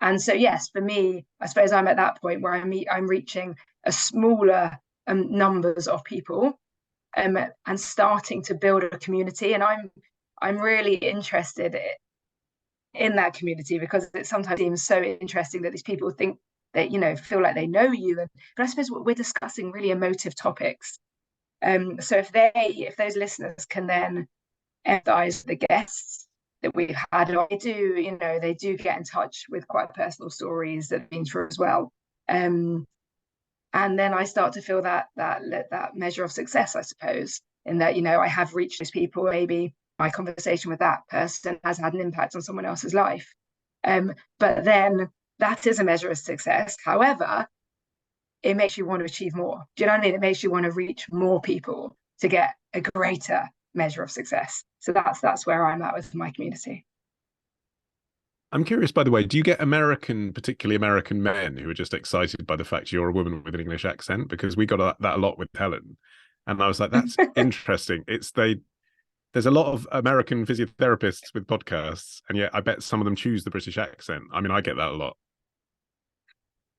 And so, yes, for me, I suppose I'm at that point where I'm reaching a smaller numbers of people, and starting to build a community. And I'm really interested in that community, because it sometimes seems so interesting that these people think that, feel like they know you. But I suppose we're discussing really emotive topics. So if those listeners can then empathize the guests that we've had, they do get in touch with quite personal stories that have been through as well. And then I start to feel that measure of success, I suppose, in that, I have reached those people. Maybe my conversation with that person has had an impact on someone else's life. But then that is a measure of success. However, it makes you want to achieve more. Do you know what I mean? It makes you want to reach more people to get a greater measure of success. So that's where I'm at with my community. I'm curious, by the way, do you get particularly American men who are just excited by the fact you're a woman with an English accent? Because we got that a lot with Helen. And I was like, that's interesting. There's a lot of American physiotherapists with podcasts, and yet I bet some of them choose the British accent. I mean, I get that a lot.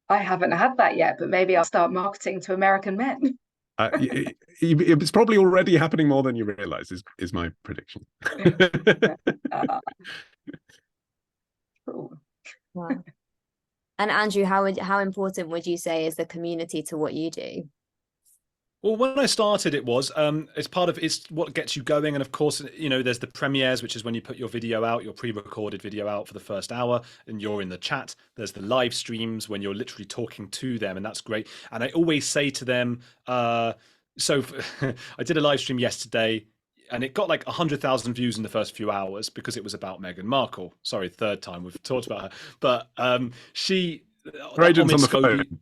I haven't had that yet, but maybe I'll start marketing to American men. It's probably already happening more than you realize, is my prediction. Cool. Wow. And Andrew, how important would you say is the community to what you do? Well, when I started, it's what gets you going. And of course, there's the premieres, which is when you put your video out, your pre-recorded video out for the first hour, and you're in the chat. There's the live streams when you're literally talking to them, and that's great. And I always say to them, I did a live stream yesterday, and it got like 100,000 views in the first few hours because it was about Meghan Markle. Sorry, third time we've talked about her, but she. Her agent's on the phone.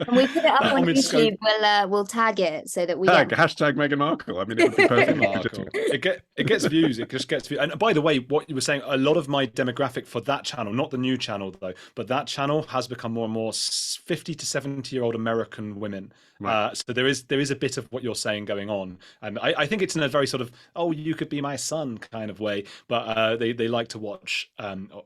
When we put it up on YouTube, we'll tag it so that we hashtag Meghan Markle. I mean, it would be perfect. It gets views. It just gets views. And by the way, what you were saying, a lot of my demographic for that channel, not the new channel though, but that channel has become more and more 50 to 70-year-old American women. Right. So there is a bit of what you're saying going on, and I think it's in a very sort of, oh, you could be my son kind of way. But they like to watch.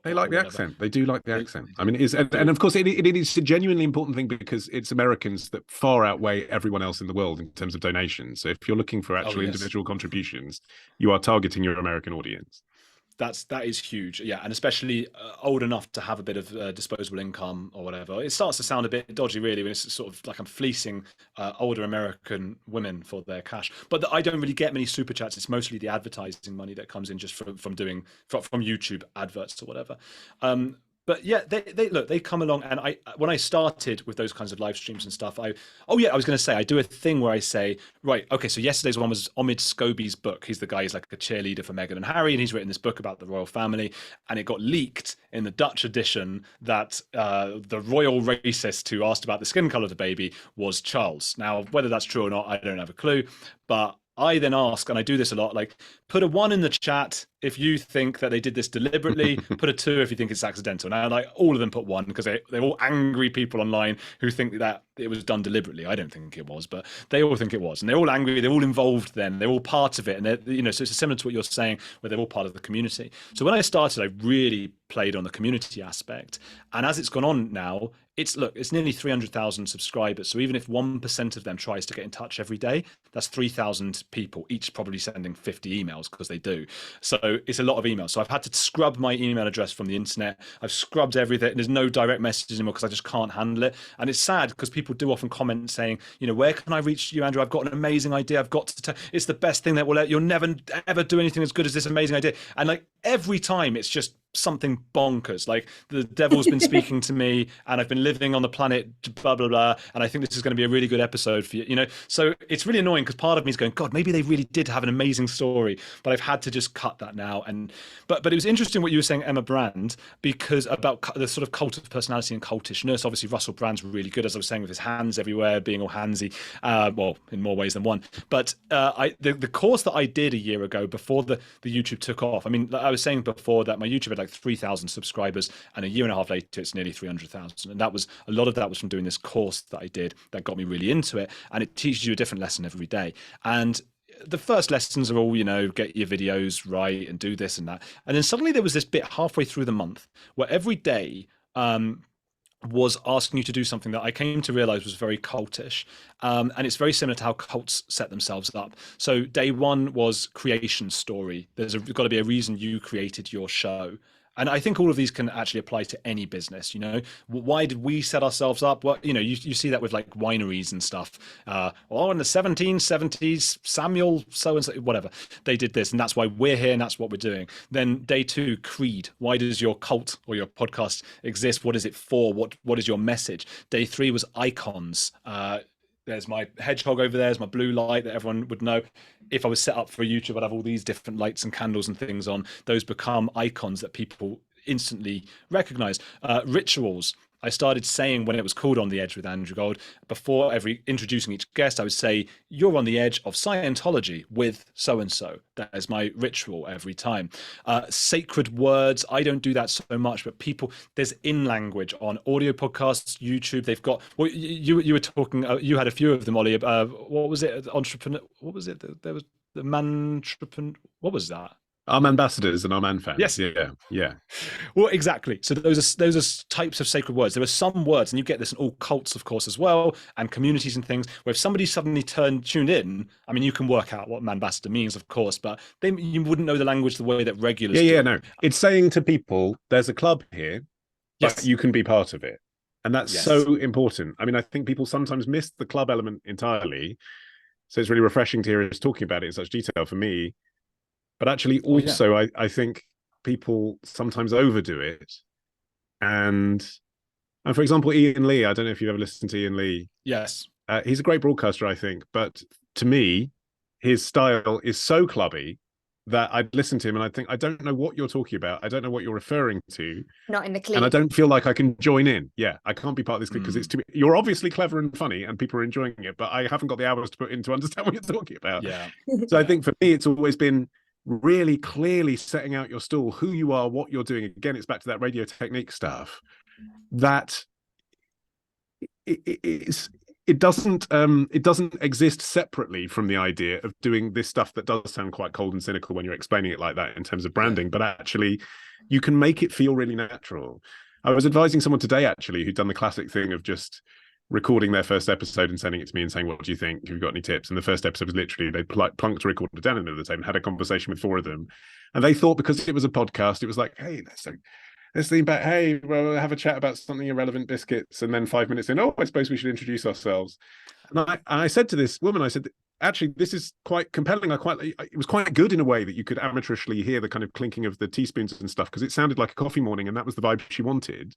They like the accent. They do like the accent. I mean, it is, and of course, it is a genuinely important thing because it's Americans that far outweigh everyone else in the world in terms of donations. So if you're looking for actual individual contributions, you are targeting your American audience. That is huge, yeah, and especially old enough to have a bit of disposable income or whatever. It starts to sound a bit dodgy, really, when it's sort of like I'm fleecing older American women for their cash. But I don't really get many super chats. It's mostly the advertising money that comes in just from YouTube adverts or whatever. But yeah, they come along, and when I started with those kinds of live streams and stuff, I was going to say, I do a thing where I say, right, okay, so yesterday's one was Omid Scobie's book. He's the guy, he's like a cheerleader for Meghan and Harry, and he's written this book about the royal family, and it got leaked in the Dutch edition that the royal racist who asked about the skin color of the baby was Charles. Now, whether that's true or not, I don't have a clue, but I then ask, and I do this a lot, like, put a 1 in the chat if you think that they did this deliberately, put a 2 if you think it's accidental. Now, like, all of them put 1 because they're all angry people online who think that it was done deliberately. I don't think it was, but they all think it was. And they're all angry. They're all involved then. They're all part of it. And, so it's similar to what you're saying, where they're all part of the community. So when I started, I really played on the community aspect. And as it's gone on now, it's nearly 300,000 subscribers. So even if 1% of them tries to get in touch every day, that's 3,000 people, each probably sending 50 emails, because they do. So it's a lot of emails. So I've had to scrub my email address from the internet. I've scrubbed everything. There's no direct messages anymore because I just can't handle it. And it's sad because people do often comment saying, where can I reach you, Andrew? I've got an amazing idea. I've got to it's the best thing that you'll never ever do anything as good as this amazing idea. And like every time it's just something bonkers, like the devil's been speaking to me and I've been living on the planet blah blah blah, and I think this is going to be a really good episode for you, so it's really annoying because part of me is going, God, maybe they really did have an amazing story, but I've had to just cut that now. But it was interesting what you were saying, Emma Brand, because about the sort of cult of personality and cultishness. Obviously Russell Brand's really good, as I was saying, with his hands everywhere, being all handsy, well, in more ways than one. But the course that I did a year ago before the YouTube took off, I mean, I was saying before that my YouTube had like 3,000 subscribers, and a year and a half later it's nearly 300,000, and a lot of that was from doing this course that I did that got me really into it, and it teaches you a different lesson every day. And the first lessons are all, get your videos right and do this and that, and then suddenly there was this bit halfway through the month where every day was asking you to do something that I came to realize was very cultish. And it's very similar to how cults set themselves up. So day one was creation story. There's got to be a reason you created your show. And I think all of these can actually apply to any business. Why did we set ourselves up? Well, you see that with like wineries and stuff. In the 1770s, Samuel so and so, whatever, they did this, and that's why we're here, and that's what we're doing. Then day two, creed. Why does your cult or your podcast exist? What is it for? What is your message? Day three was icons. There's my hedgehog over there. There's my blue light that everyone would know. If I was set up for YouTube, I'd have all these different lights and candles and things on. Those become icons that people instantly recognize. Rituals. I started saying when it was called On the Edge with Andrew Gold, before introducing each guest, I would say, you're on the edge of Scientology with so-and-so. That is my ritual every time. Sacred words. I don't do that so much, but there's in language on audio podcasts, YouTube. They've got, well, you were talking, you had a few of them, Olly. What was it? Entrepreneur. What was it? There was the Mann. What was that? I'm ambassadors and I'm Mann fans. Yes. Yeah. Well, exactly. So those are types of sacred words. There are some words, and you get this in all cults, of course, as well, and communities and things, where if somebody suddenly tuned in, I mean, you can work out what ambassador means, of course, but you wouldn't know the language the way that regulars do. Yeah, no. It's saying to people, there's a club here, but yes, you can be part of it. And that's so important. I mean, I think people sometimes miss the club element entirely. So it's really refreshing to hear us talking about it in such detail for me. But actually, also, I think people sometimes overdo it. And for example, Ian Lee, I don't know if you've ever listened to Ian Lee. Yes. He's a great broadcaster, I think. But to me, his style is so clubby that I'd listen to him and I'd think, I don't know what you're talking about. I don't know what you're referring to. Not in the clique. And I don't feel like I can join in. Yeah, I can't be part of this clique because it's too. You're obviously clever and funny and people are enjoying it, but I haven't got the hours to put in to understand what you're talking about. Yeah. So I think for me, it's always been really clearly setting out your stall, who you are, what you're doing. Again, it's back to that radio technique stuff. That it doesn't exist separately from the idea of doing this stuff that does sound quite cold and cynical when you're explaining it like that in terms of branding, but actually you can make it feel really natural. I was advising someone today actually who'd done the classic thing of just recording their first episode and sending it to me and saying, what do you think? Have you got any tips? And the first episode was literally, they plunked a recorder down in the middle of the table and had a conversation with 4 of them. And they thought because it was a podcast, it was like, hey, let's lean back. Hey, well, we'll have a chat about something irrelevant, biscuits. And then 5 minutes in, I suppose we should introduce ourselves. And I said to this woman, I said, actually, this is quite compelling. It was quite good in a way that you could amateurishly hear the kind of clinking of the teaspoons and stuff, because it sounded like a coffee morning and that was the vibe she wanted.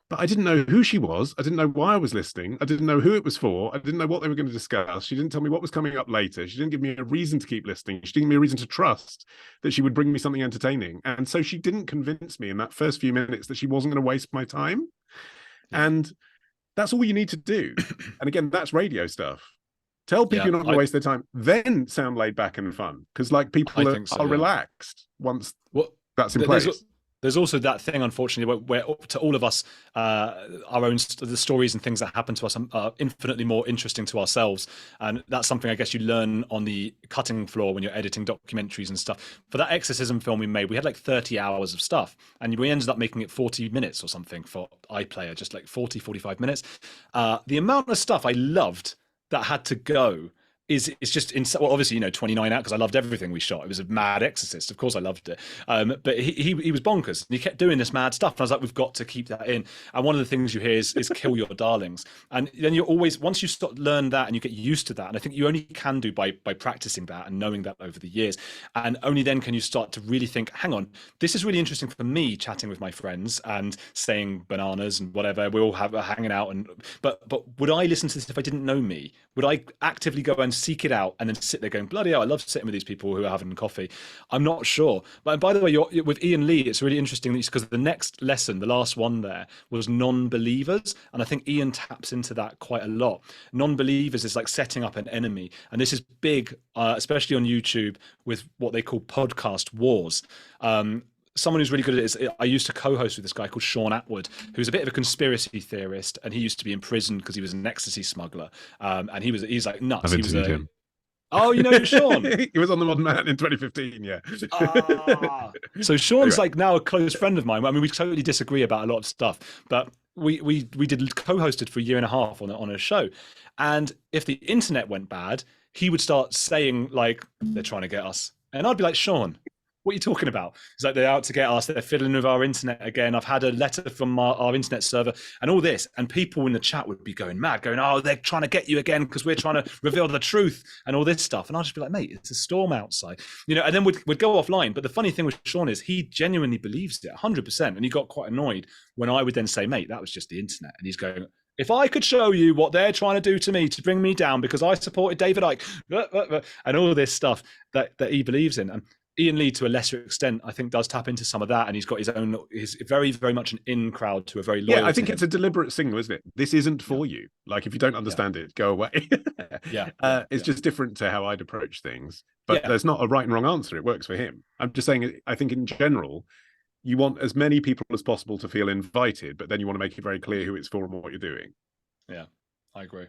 But I didn't know who she was. I didn't know why I was listening. I didn't know who it was for. I didn't know what they were going to discuss. She didn't tell me what was coming up later. She didn't give me a reason to keep listening. She didn't give me a reason to trust that she would bring me something entertaining. And so she didn't convince me in that first few minutes that she wasn't going to waste my time. And that's all you need to do. And again, that's radio stuff. Tell people you're not going to waste their time, then sound laid back and fun. Because like people are relaxed once that's in place. There's also that thing, unfortunately, where to all of us, the stories and things that happen to us are infinitely more interesting to ourselves. And that's something I guess you learn on the cutting floor when you're editing documentaries and stuff. For that exorcism film we made, we had like 30 hours of stuff. And we ended up making it 40 minutes or something for iPlayer, just like 40, 45 minutes. The amount of stuff I loved that had to go it's just obviously 29 out because I loved everything we shot. It was a mad exorcist, of course I loved it, but he was bonkers and he kept doing this mad stuff and I was like, we've got to keep that in. And one of the things you hear is kill your darlings, and then you're always, once you learn that and you get used to that, and I think you only can do by practicing that and knowing that over the years, and only then can you start to really think, hang on, this is really interesting for me, chatting with my friends and saying bananas and whatever, we all have hanging out, and but would I listen to this if I didn't know me? Would I actively go and seek it out and then sit there going, bloody hell, I love sitting with these people who are having coffee? I'm not sure. But by the way, with Ian Lee, it's really interesting because the next lesson, the last one there, was non-believers. And I think Ian taps into that quite a lot. Non-believers is like setting up an enemy. And this is big, especially on YouTube, with what they call podcast wars. Someone who's really good at it is, I used to co-host with this guy called Sean Atwood, who's a bit of a conspiracy theorist, and he used to be in prison because he was an ecstasy smuggler, and he's like nuts. I've interviewed him. Oh, you know Sean? He was on the Modern Man in 2015, yeah. So Sean's like now a close friend of mine. I mean, we totally disagree about a lot of stuff, but we did co-hosted for a year and a half on a show, and if the internet went bad, he would start saying like, they're trying to get us, and I'd be like, Sean, what are you talking about? It's like, they're out to get us, they're fiddling with our internet again, I've had a letter from our internet server and all this, and people in the chat would be going mad, going, oh, they're trying to get you again because we're trying to reveal the truth and all this stuff. And I'll just be like, mate, it's a storm outside, you know. And then we'd go offline. But the funny thing with Sean is he genuinely believes it 100%, and he got quite annoyed when I would then say, mate, that was just the internet. And he's going, if I could show you what they're trying to do to me to bring me down because I supported David Icke, and all this stuff that he believes in. And Ian Lee, to a lesser extent, I think, does tap into some of that, and he's got his very, very much an in crowd to a very loyal. Yeah, I think it's a deliberate signal, isn't it? This isn't for you. Like, if you don't understand it, go away. It's just different to how I'd approach things. But there's not a right and wrong answer. It works for him. I'm just saying, I think in general, you want as many people as possible to feel invited, but then you want to make it very clear who it's for and what you're doing. Yeah, I agree.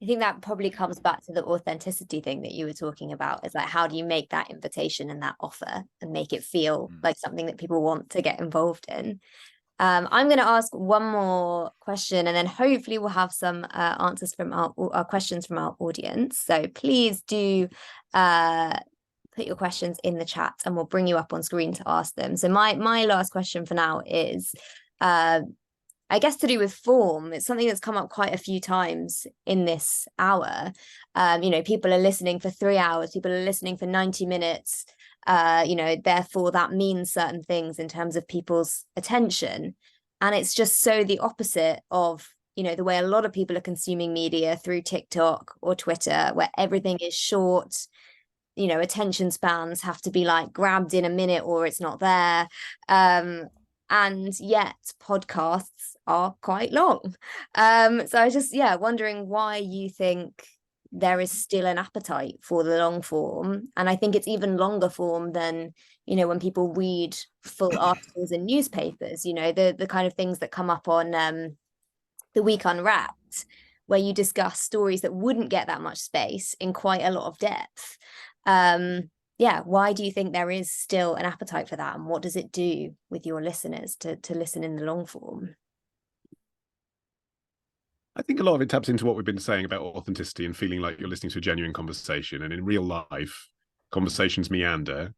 I think that probably comes back to the authenticity thing that you were talking about. Is like, how do you make that invitation and that offer and make it feel like something that people want to get involved in? I'm going to ask one more question, and then hopefully we'll have some answers from our questions from our audience. So please do put your questions in the chat, and we'll bring you up on screen to ask them. So my last question for now is, I guess, to do with form. It's something that's come up quite a few times in this hour. You know, people are listening for 3 hours, people are listening for 90 minutes. You know, therefore that means certain things in terms of people's attention. And it's just so the opposite of, you know, the way a lot of people are consuming media through TikTok or Twitter, where everything is short. You know, attention spans have to be like grabbed in a minute or it's not there. And yet podcasts are quite long. So I was just, wondering why you think there is still an appetite for the long form. And I think it's even longer form than, you know, when people read full articles in newspapers, you know, the kind of things that come up on the Week Unwrapped, where you discuss stories that wouldn't get that much space in quite a lot of depth. Why do you think there is still an appetite for that, and what does it do with your listeners to listen in the long form? I think a lot of it taps into what we've been saying about authenticity and feeling like you're listening to a genuine conversation. And in real life, conversations meander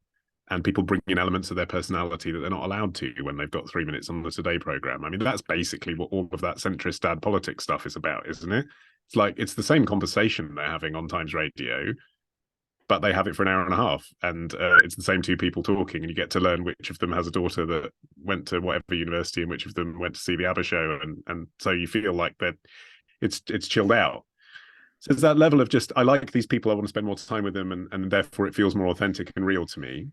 and people bring in elements of their personality that they're not allowed to when they've got 3 minutes on the Today programme. I mean, that's basically what all of that centrist dad politics stuff is about, isn't it? It's like, it's the same conversation they're having on Times Radio, but they have it for an hour and a half, and it's the same two people talking, and you get to learn which of them has a daughter that went to whatever university and which of them went to see the ABBA show, and so you feel like that it's chilled out. So it's that level of just, I like these people, I want to spend more time with them, and therefore it feels more authentic and real to me.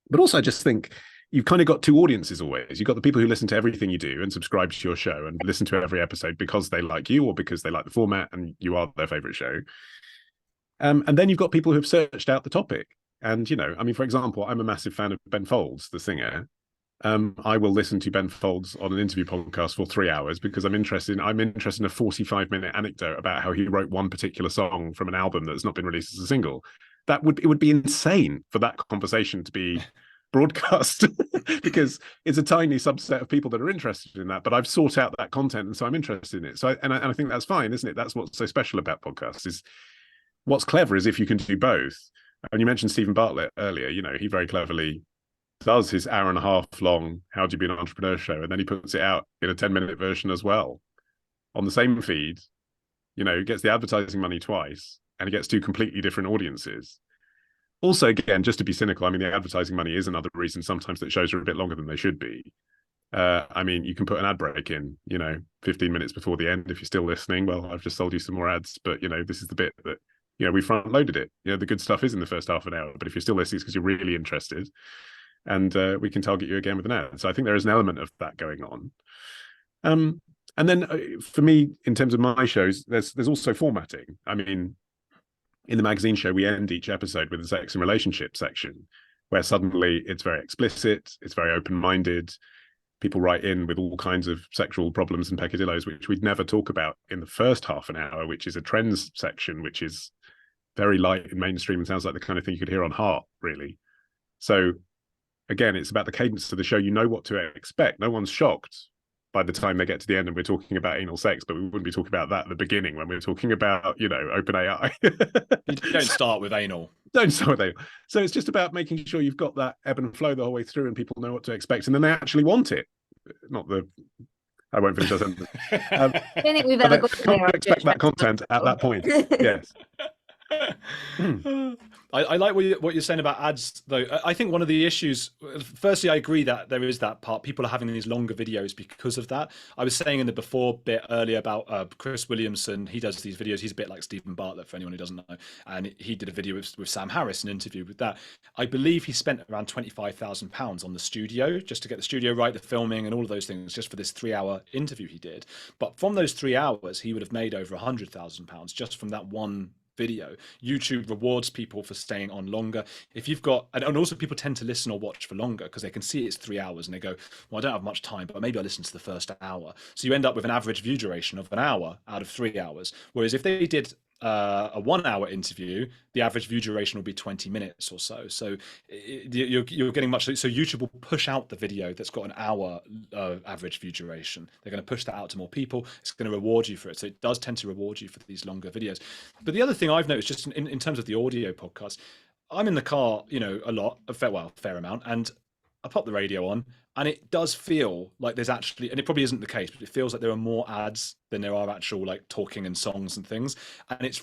But also I just think you've kind of got two audiences always. You've got the people who listen to everything you do and subscribe to your show and listen to every episode because they like you or because they like the format and you are their favorite show. And then you've got people who've searched out the topic. And, you know, I mean, for example, I'm a massive fan of Ben Folds, the singer. I will listen to Ben Folds on an interview podcast for 3 hours because I'm interested in a 45-minute anecdote about how he wrote one particular song from an album that's not been released as a single. It would be insane for that conversation to be broadcast because it's a tiny subset of people that are interested in that. But I've sought out that content, and so I'm interested in it. So I think that's fine, isn't it? That's what's so special about podcasts. Is what's clever is if you can do both. And you mentioned Stephen Bartlett earlier. You know, he very cleverly does his hour and a half long "How Do You Be an Entrepreneur" show, and then he puts it out in a 10-minute version as well on the same feed. You know, he gets the advertising money twice, and he gets two completely different audiences. Also, again, just to be cynical, I mean, the advertising money is another reason sometimes that shows are a bit longer than they should be. I mean, you can put an ad break in, you know, 15 minutes before the end if you're still listening. Well, I've just sold you some more ads, but, you know, this is the bit that, you know, we front loaded it. You know, the good stuff is in the first half an hour, but if you're still listening, it's because you're really interested, and we can target you again with an ad. So I think there is an element of that going on. And then for me, in terms of my shows, there's also formatting. I mean, in the magazine show, we end each episode with a sex and relationship section where suddenly it's very explicit, it's very open-minded. People write in with all kinds of sexual problems and peccadillos, which we'd never talk about in the first half an hour, which is a trends section, which is very light and mainstream and sounds like the kind of thing you could hear on Heart, really. So again, it's about the cadence of the show. You know what to expect. No one's shocked by the time they get to the end and we're talking about anal sex, but we wouldn't be talking about that at the beginning when we're talking about, open AI. You don't start with anal. Don't start with anal. So it's just about making sure you've got that ebb and flow the whole way through and people know what to expect and then they actually want it. I won't finish that sentence. I don't think we've ever got to expect that content at that point. Yes. I like what you're saying about ads, though. I think one of the issues, firstly, I agree that there is that part. People are having these longer videos because of that. I was saying in the before bit earlier about Chris Williamson. He does these videos. He's a bit like Stephen Bartlett, for anyone who doesn't know. And he did a video with Sam Harris, an interview with that. I believe he spent around £25,000 on the studio, just to get the studio right, the filming and all of those things, just for this 3-hour interview he did. But from those 3 hours, he would have made over £100,000 just from that one video. YouTube rewards people for staying on longer. If you've got, and also people tend to listen or watch for longer because they can see it's 3 hours and they go, well, I don't have much time, but maybe I listen to the first hour. So you end up with an average view duration of an hour out of 3 hours. Whereas if they did a 1 hour interview, the average view duration will be 20 minutes or so. So you're getting much. So YouTube will push out the video that's got an hour average view duration. They're going to push that out to more people. It's going to reward you for it. So it does tend to reward you for these longer videos. But the other thing I've noticed, just in terms of the audio podcast, I'm in the car, a lot, a fair amount, and I pop the radio on, and it does feel like there's actually, and it probably isn't the case, but it feels like there are more ads than there are actual like talking and songs and things. And it's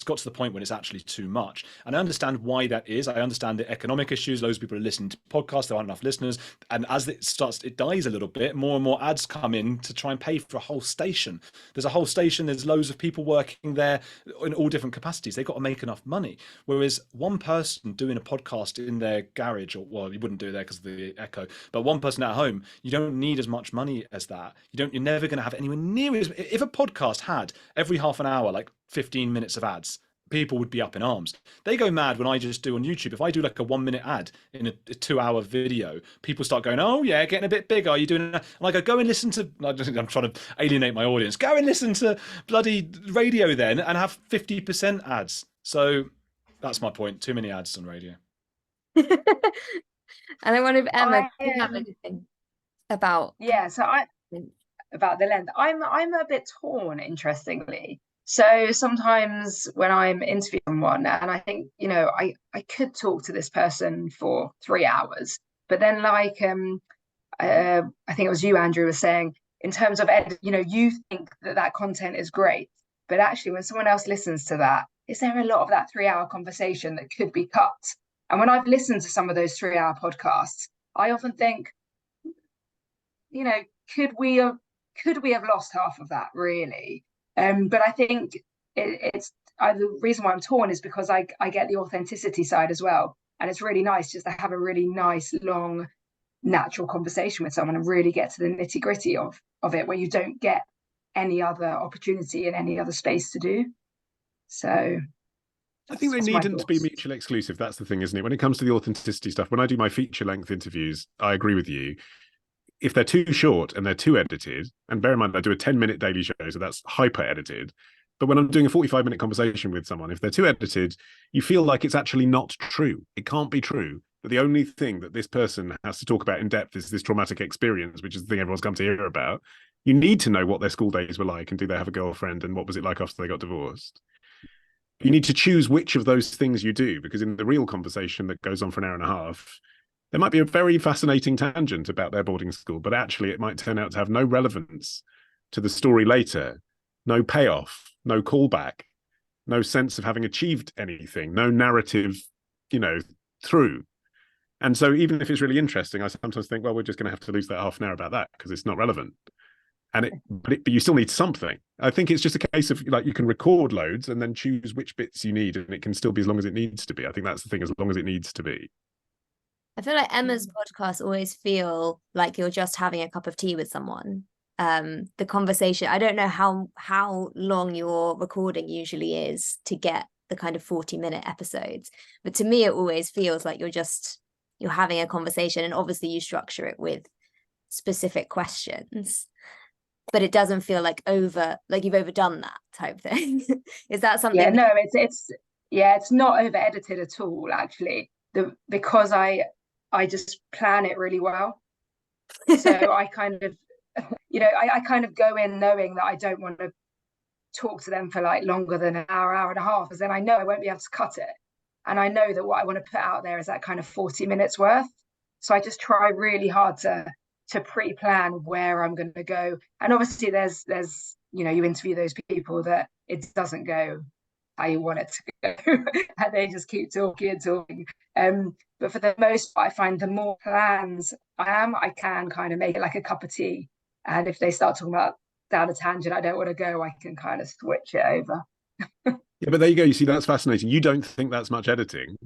got to the point when it's actually too much. And I understand why that is. I understand the economic issues. Loads of people are listening to podcasts. There aren't enough listeners. And as it dies a little bit, more and more ads come in to try and pay for a whole station. There's a whole station. There's loads of people working there in all different capacities. They've got to make enough money. Whereas one person doing a podcast in their garage, or well, you wouldn't do it there because of the echo, but one person at home, you don't need as much money as that. You're never going to have anywhere near as, if a podcast had every half an hour, like 15 minutes of ads, people would be up in arms. They go mad when I just do on YouTube. If I do like a 1 minute ad in a 2 hour video, people start going, oh yeah, getting a bit bigger. Are you doing that? And I go, go and listen to, I'm trying to alienate my audience. Go and listen to bloody radio then and have 50% ads. So that's my point. Too many ads on radio. And I wonder if Emma, do you have anything about? Yeah, so about the length. I'm a bit torn, interestingly. So sometimes when I'm interviewing someone and I think, I could talk to this person for 3 hours, but then like I think it was you, Andrew, was saying in terms of you think that content is great, but actually when someone else listens to that, is there a lot of that 3 hour conversation that could be cut? And when I've listened to some of those 3 hour podcasts, I often think, could we have lost half of that, really? But I think the reason why I'm torn is because I get the authenticity side as well. And it's really nice just to have a really nice, long, natural conversation with someone and really get to the nitty gritty of it, where you don't get any other opportunity in any other space to do. So I think they needn't be mutually exclusive. That's the thing, isn't it? When it comes to the authenticity stuff, when I do my feature length interviews, I agree with you. If they're too short and they're too edited, and bear in mind, I do a 10-minute daily show, so that's hyper edited. But when I'm doing a 45-minute conversation with someone, if they're too edited, you feel like it's actually not true. It can't be true that the only thing that this person has to talk about in depth is this traumatic experience, which is the thing everyone's come to hear about. You need to know what their school days were like, and do they have a girlfriend, and what was it like after they got divorced. You need to choose which of those things you do, because in the real conversation that goes on for an hour and a half, there might be a very fascinating tangent about their boarding school, but actually it might turn out to have no relevance to the story later, no payoff, no callback, no sense of having achieved anything, no narrative, through. And so even if it's really interesting, I sometimes think, well, we're just going to have to lose that half an hour about that because it's not relevant. But you still need something. I think it's just a case of like you can record loads and then choose which bits you need, and it can still be as long as it needs to be. I think that's the thing, as long as it needs to be. I feel like Emma's podcasts always feel like you're just having a cup of tea with someone. The conversation, I don't know how long your recording usually is to get the kind of 40-minute episodes, but to me it always feels like you're having a conversation, and obviously you structure it with specific questions, but it doesn't feel like you've overdone that type thing. Is that something? Yeah, no, it's not over edited at all, actually. Because I just plan it really well. So I kind of I kind of go in knowing that I don't want to talk to them for like longer than an hour and a half, because then I know I won't be able to cut it. And I know that what I want to put out there is that kind of 40 minutes worth. So I just try really hard to pre-plan where I'm going to go. And obviously there's you interview those people that it doesn't go how you want it to go and they just keep talking and talking. But for the most part, I find the more plans I can kind of make it like a cup of tea. And if they start talking about down a tangent I don't want to go, I can kind of switch it over. Yeah, but there you go. You see, that's fascinating. You don't think that's much editing,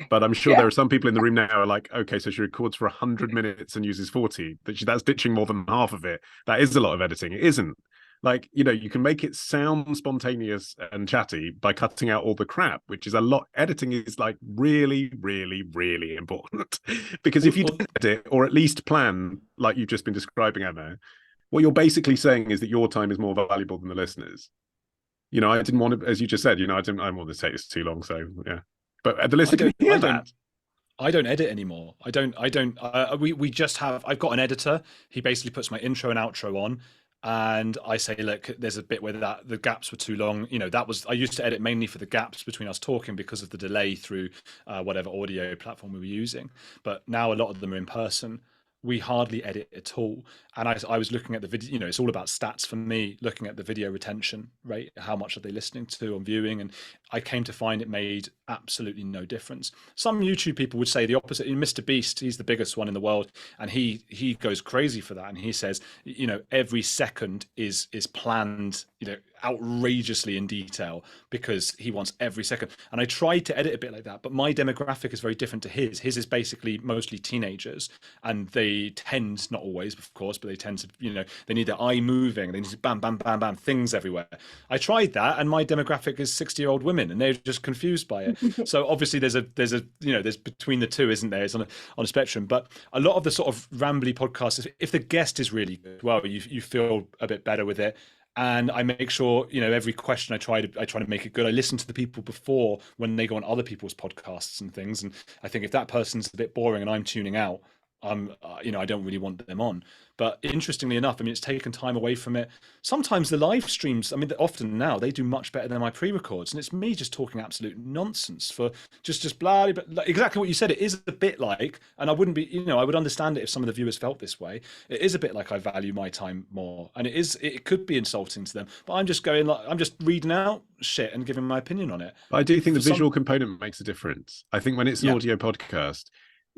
but I'm sure there are some people in the room now who are like, okay, so she records for 100 minutes and uses 40. That's ditching more than half of it. That is a lot of editing. It isn't. Like, you can make it sound spontaneous and chatty by cutting out all the crap, which is a lot. Editing is like really, really, really important. Because if you don't edit, or at least plan, like you've just been describing, Emma, what you're basically saying is that your time is more valuable than the listeners. I didn't want to, as you just said, I didn't want to take this too long. So yeah, but the listener can hear that. I don't edit anymore. We just have, I've got an editor. He basically puts my intro and outro on. And I say, look, there's a bit where the gaps were too long. I used to edit mainly for the gaps between us talking because of the delay through whatever audio platform we were using. But now a lot of them are in person. We hardly edit at all. And I was looking at the video, it's all about stats for me, looking at the video retention rate, how much are they listening to on viewing? And I came to find it made absolutely no difference. Some YouTube people would say the opposite. Mr. Beast, he's the biggest one in the world, and he goes crazy for that. And he says, every second is planned, outrageously in detail, because he wants every second. And I tried to edit a bit like that, but my demographic is very different to his. His is basically mostly teenagers, and they tend, not always, of course, but they tend to, they need their eye moving, they need to bam, bam, bam, bam, things everywhere. I tried that, and my demographic is 60-year-old women, and they're just confused by it. So obviously there's between the two, isn't there? It's on a spectrum. But a lot of the sort of rambly podcasts, if the guest is really good, well, you feel a bit better with it. And I make sure, every question I try to make it good. I listen to the people before when they go on other people's podcasts and things. And I think if that person's a bit boring and I'm tuning out, I don't really want them on. But interestingly enough, it's taken time away from it. Sometimes the live streams, often now they do much better than my pre-records, and it's me just talking absolute nonsense for just blah, but exactly what you said. It is a bit like, and I wouldn't be, I would understand it if some of the viewers felt this way. It is a bit like I value my time more, and it could be insulting to them. But I'm just I'm just reading out shit and giving my opinion on it. I do think the visual component makes a difference. I think when it's an audio podcast,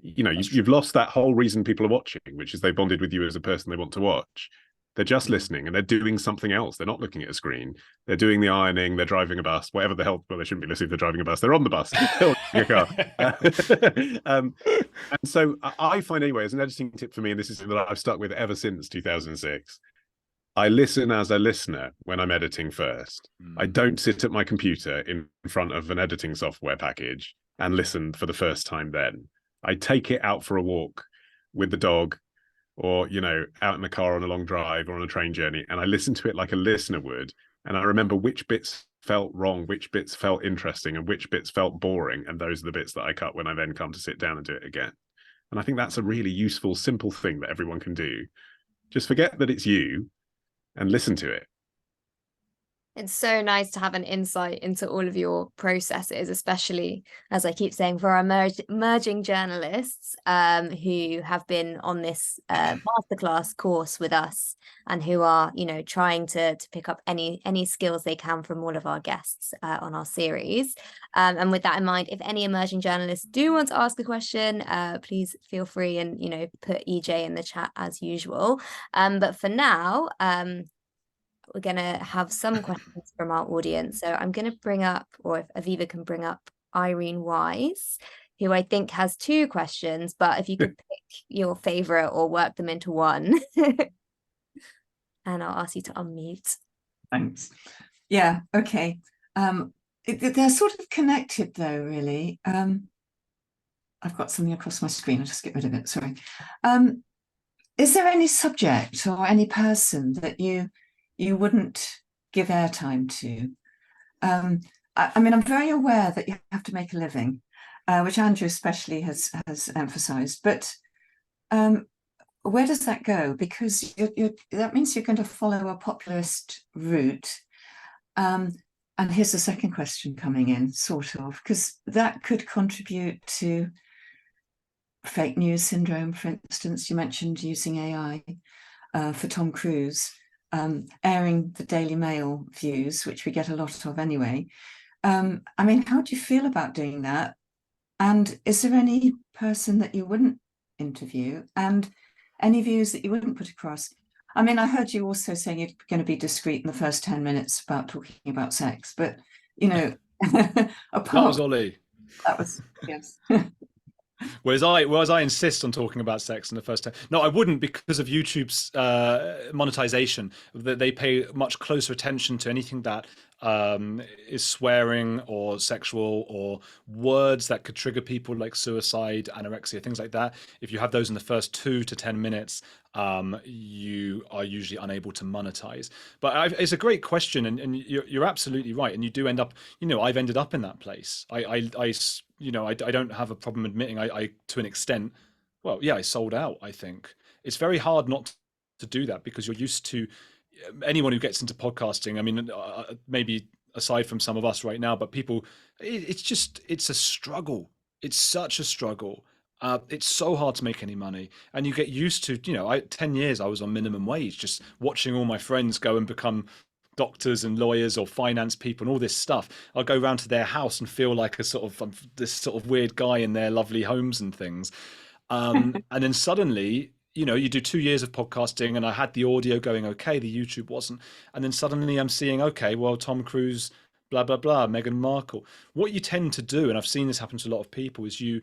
you've lost that whole reason people are watching, which is they bonded with you as a person they want to watch. They're just listening, and they're doing something else. They're not looking at a screen. They're doing the ironing. They're driving a bus, whatever the hell. Well, they shouldn't be listening if they're driving a bus. They're on the bus, a car. And so I find, anyway, as an editing tip for me, and this is something that I've stuck with ever since 2006, I listen as a listener when I'm editing first. I don't sit at my computer in front of an editing software package and listen for the first time then. I take it out for a walk with the dog, or, out in the car on a long drive or on a train journey, and I listen to it like a listener would. And I remember which bits felt wrong, which bits felt interesting, and which bits felt boring. And those are the bits that I cut when I then come to sit down and do it again. And I think that's a really useful, simple thing that everyone can do. Just forget that it's you and listen to it. It's so nice to have an insight into all of your processes, especially, as I keep saying, for our emerging journalists who have been on this masterclass course with us, and who are, trying to pick up any skills they can from all of our guests on our series. And with that in mind, if any emerging journalists do want to ask a question, please feel free and, put EJ in the chat as usual. But for now, we're going to have some questions from our audience. So I'm going to bring up, or if Aviva can bring up, Irene Wise, who I think has two questions, but if you could pick your favorite or work them into one. And I'll ask you to unmute. Thanks. Yeah, okay. They're sort of connected though, really. I've got something across my screen. I'll just get rid of it, sorry. Is there any subject or any person that you wouldn't give airtime to? I'm very aware that you have to make a living, which Andrew especially has emphasised. But where does that go? Because that means you're going to follow a populist route. And here's the second question coming in, sort of, because that could contribute to fake news syndrome, for instance. You mentioned using AI for Tom Cruise, airing the Daily Mail views, which we get a lot of anyway. I mean, how do you feel about doing that? And is there any person that you wouldn't interview, and any views that you wouldn't put across? I mean, I heard you also saying you're going to be discreet in the first 10 minutes about talking about sex, but, you know, apart... That was Olly. That was, yes. Whereas I insist on talking about sex in the first time. No, I wouldn't, because of YouTube's monetization. That they pay much closer attention to anything that is swearing or sexual or words that could trigger people, like suicide, anorexia, things like that. If you have those in the first 2 to 10 minutes, you are usually unable to monetize. But it's a great question, and you're absolutely right. And you do end up, I've ended up in that place. I don't have a problem admitting I to an extent, well, yeah, I sold out. I think it's very hard not to do that, because you're used to, anyone who gets into podcasting, I mean, maybe aside from some of us right now, but people, it's a struggle. It's such a struggle. It's so hard to make any money, and you get used to, 10 years I was on minimum wage, just watching all my friends go and become doctors and lawyers or finance people and all this stuff. I'll go round to their house and feel like this sort of weird guy in their lovely homes and things. And then suddenly, you do 2 years of podcasting, and I had the audio going okay, the YouTube wasn't. And then suddenly I'm seeing, okay, well, Tom Cruise, blah, blah, blah, Meghan Markle. What you tend to do, and I've seen this happen to a lot of people, is you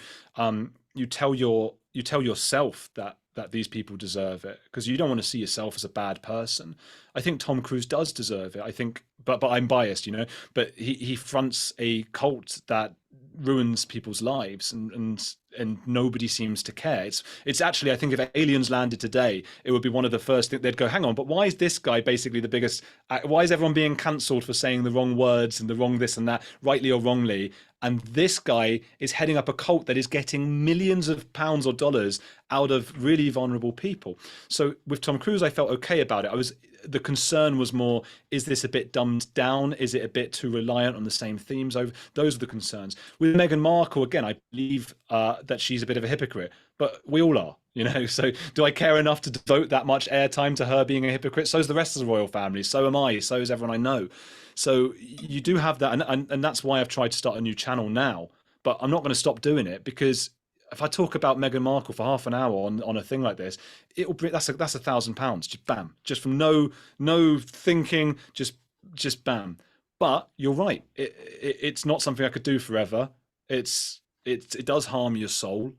tell yourself that these people deserve it, because you don't want to see yourself as a bad person. I think Tom Cruise does deserve it. I think, but I'm biased, but he fronts a cult that ruins people's lives, and nobody seems to care. It's actually, I think if aliens landed today, it would be one of the first things they'd go, hang on, but why is this guy basically the biggest, why is everyone being cancelled for saying the wrong words and the wrong this and that, rightly or wrongly? And this guy is heading up a cult that is getting millions of pounds or dollars out of really vulnerable people. So with Tom Cruise, I felt okay about it. The concern was more, is this a bit dumbed down? Is it a bit too reliant on the same themes? Those are the concerns. With Meghan Markle, again, I believe that she's a bit of a hypocrite, but we all are, so do I care enough to devote that much airtime to her being a hypocrite? So is the rest of the royal family. So am I. So is everyone I know. So you do have that. And that's why I've tried to start a new channel now, but I'm not going to stop doing it, because if I talk about Meghan Markle for half an hour on a thing like this, that's £1,000, just bam, just from no thinking, just bam. But you're right, it's not something I could do forever. It does harm your soul,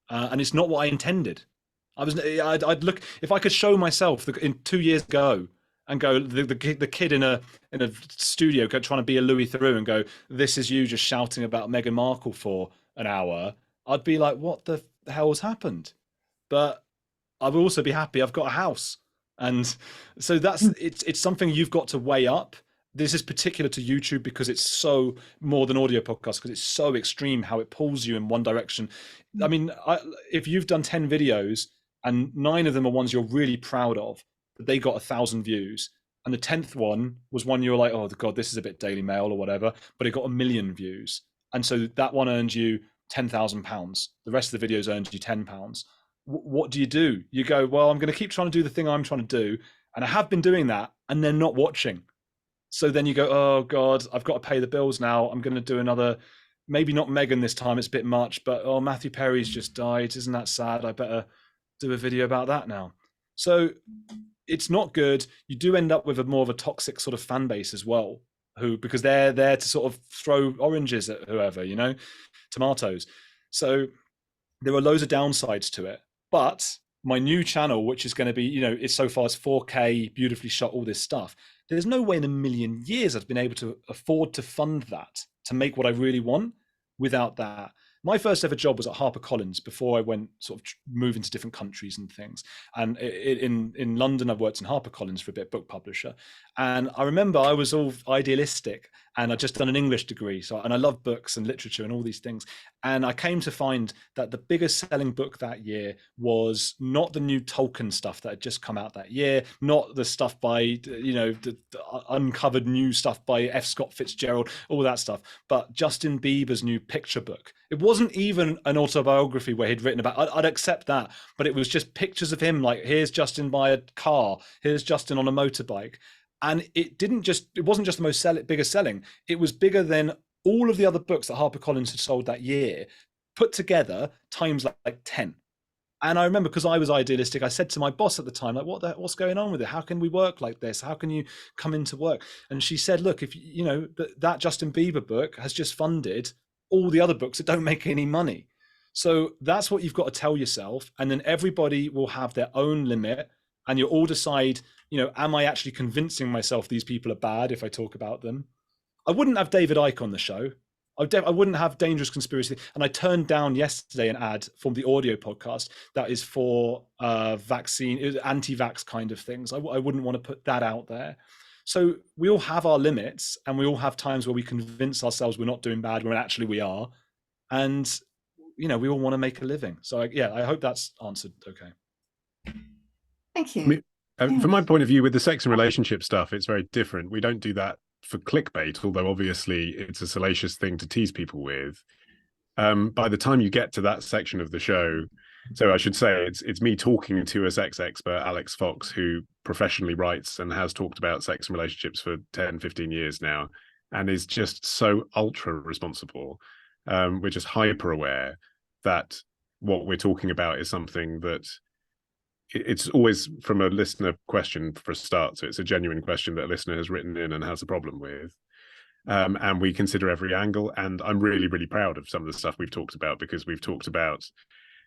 and it's not what I intended. I'd look, if I could show myself in 2 years ago and go, the kid in a studio trying to be a Louis Theroux and go, this is you just shouting about Meghan Markle for an hour, I'd be like, what the hell's happened? But I would also be happy I've got a house. And so it's something you've got to weigh up. This is particular to YouTube because it's so more than audio podcasts, because it's so extreme how it pulls you in one direction. I mean, if you've done 10 videos and 9 of them are ones you're really proud of, that they got 1,000 views, and the 10th one was one you're like, oh God, this is a bit Daily Mail or whatever, but it got 1 million views. And so that one earned you £10,000. The rest of the videos earned you £10. What do? You go, well, I'm going to keep trying to do the thing I'm trying to do, and I have been doing that, and they're not watching. So then you go, oh God, I've got to pay the bills now. I'm going to do another, maybe not Meghan this time, it's a bit much, but oh, Matthew Perry's just died. Isn't that sad? I better do a video about that now. So it's not good. You do end up with more of a toxic sort of fan base as well, because they're there to sort of throw oranges at whoever, tomatoes. So there are loads of downsides to it. But my new channel, which is going to be, it's so far it's 4K, beautifully shot, all this stuff. There's no way in a million years I've been able to afford to fund that, to make what I really want without that. My first ever job was at HarperCollins before I went sort of moving to different countries and things. And in London, I've worked in HarperCollins for a bit, book publisher. And I remember I was all idealistic and I'd just done an English degree. And I love books and literature and all these things. And I came to find that the biggest selling book that year was not the new Tolkien stuff that had just come out that year, not the stuff by, the uncovered new stuff by F. Scott Fitzgerald, all that stuff, but Justin Bieber's new picture book. It wasn't even an autobiography where he'd written about, I'd accept that, but it was just pictures of him, like, here's Justin by a car, here's Justin on a motorbike. And it wasn't just the biggest selling, it was bigger than all of the other books that HarperCollins had sold that year, put together times like 10. And I remember, because I was idealistic, I said to my boss at the time, like, what's going on with it? How can we work like this? How can you come into work? And she said, look, if that Justin Bieber book has just funded all the other books that don't make any money. So that's what you've got to tell yourself. And then everybody will have their own limit, and you'll all decide, am I actually convincing myself these people are bad if I talk about them? I wouldn't have David Icke on the show. I wouldn't have Dangerous Conspiracy. And I turned down yesterday an ad from the audio podcast that is for vaccine, anti-vax kind of things. I wouldn't want to put that out there. So we all have our limits, and we all have times where we convince ourselves we're not doing bad when actually we are. And, we all want to make a living. So I hope that's answered okay. Thank you. From my point of view, with the sex and relationship stuff, it's very different. We don't do that for clickbait, although obviously it's a salacious thing to tease people with. By the time you get to that section of the show, so I should say it's me talking to a sex expert, Alex Fox, who professionally writes and has talked about sex and relationships for 10, 15 years now, and is just so ultra responsible. We're just hyper aware that what we're talking about is something that it's always from a listener question for a start. So it's a genuine question that a listener has written in and has a problem with. And we consider every angle. And I'm really, really proud of some of the stuff we've talked about, because we've talked about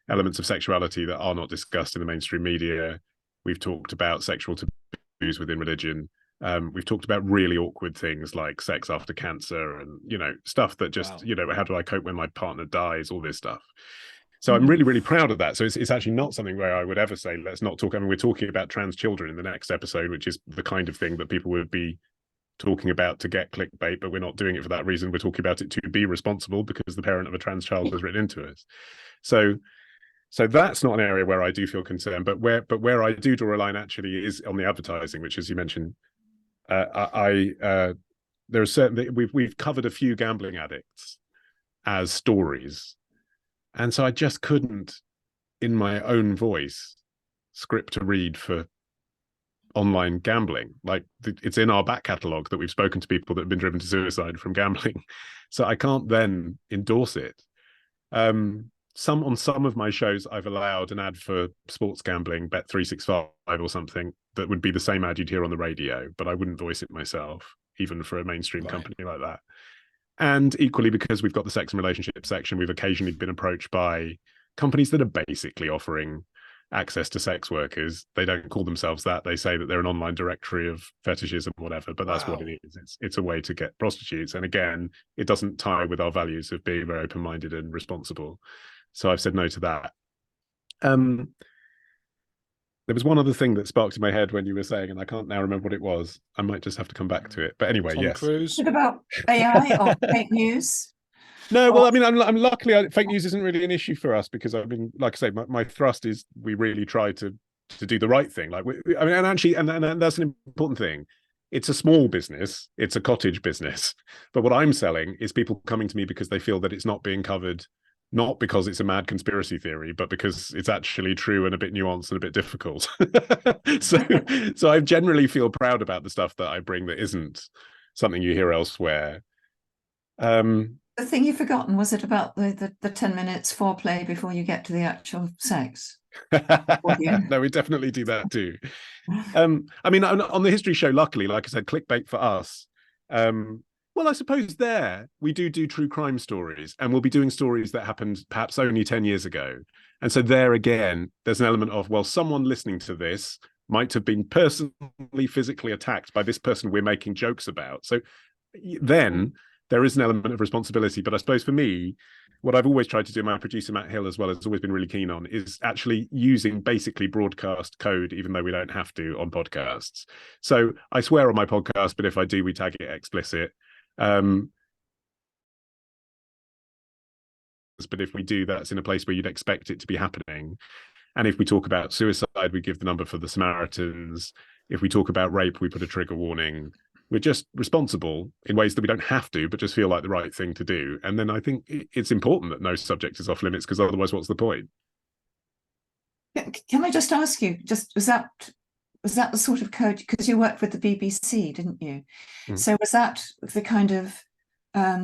elements of sexuality that are not discussed in the mainstream media. We've talked about sexual taboos within religion. We've talked about really awkward things like sex after cancer and, stuff that just, wow. How do I cope when my partner dies, all this stuff. So I'm really, really proud of that. So it's actually not something where I would ever say, let's not talk. I mean, we're talking about trans children in the next episode, which is the kind of thing that people would be talking about to get clickbait, but we're not doing it for that reason. We're talking about it to be responsible because the parent of a trans child has written into us. So that's not an area where I do feel concerned, but where I do draw a line actually is on the advertising, which, as you mentioned, there are certain, we've covered a few gambling addicts as stories. And so I just couldn't, in my own voice, script a read for online gambling. Like, it's in our back catalogue that we've spoken to people that have been driven to suicide from gambling. So I can't then endorse it. On some of my shows, I've allowed an ad for sports gambling, Bet365 or something, that would be the same ad you'd hear on the radio, but I wouldn't voice it myself, even for a mainstream company like that. And equally, because we've got the sex and relationship section, we've occasionally been approached by companies that are basically offering access to sex workers. They don't call themselves that. They say that they're an online directory of fetishes and whatever, but that's what it is. It's a way to get prostitutes. And again, it doesn't tie with our values of being very open-minded and responsible. So I've said no to that. There was one other thing that sparked in my head when you were saying, and I can't now remember what it was. I might just have to come back to it. But anyway, Tom Cruise. What about AI or fake news? No, well, I mean, I'm luckily fake news isn't really an issue for us, because I mean, like I say, my thrust is we really try to do the right thing. Like, and that's an important thing. It's a small business, it's a cottage business, but what I'm selling is people coming to me because they feel that it's not being covered. Not because it's a mad conspiracy theory, but because it's actually true and a bit nuanced and a bit difficult. So I generally feel proud about the stuff that I bring that isn't something you hear elsewhere. The thing you've forgotten, was it about the 10 minutes foreplay before you get to the actual sex? No, we definitely do that too. I mean, on the history show, luckily, like I said, clickbait for us. Well, I suppose there we do true crime stories, and we'll be doing stories that happened perhaps only 10 years ago. And so there again, there's an element of, well, someone listening to this might have been personally, physically attacked by this person we're making jokes about. So then there is an element of responsibility. But I suppose for me, what I've always tried to do, my producer, Matt Hill, as well, has always been really keen on, is actually using basically broadcast code, even though we don't have to on podcasts. So I swear on my podcast, but if I do, we tag it explicit. But if we do, that's in a place where you'd expect it to be happening. And if we talk about suicide, we give the number for the Samaritans. If we talk about rape, we put a trigger warning. We're just responsible in ways that we don't have to, but just feel like the right thing to do. And then I think it's important that no subject is off limits, because otherwise, what's the point? Can I just ask you, was that the sort of code, because you worked with the BBC, didn't you? So was that the kind of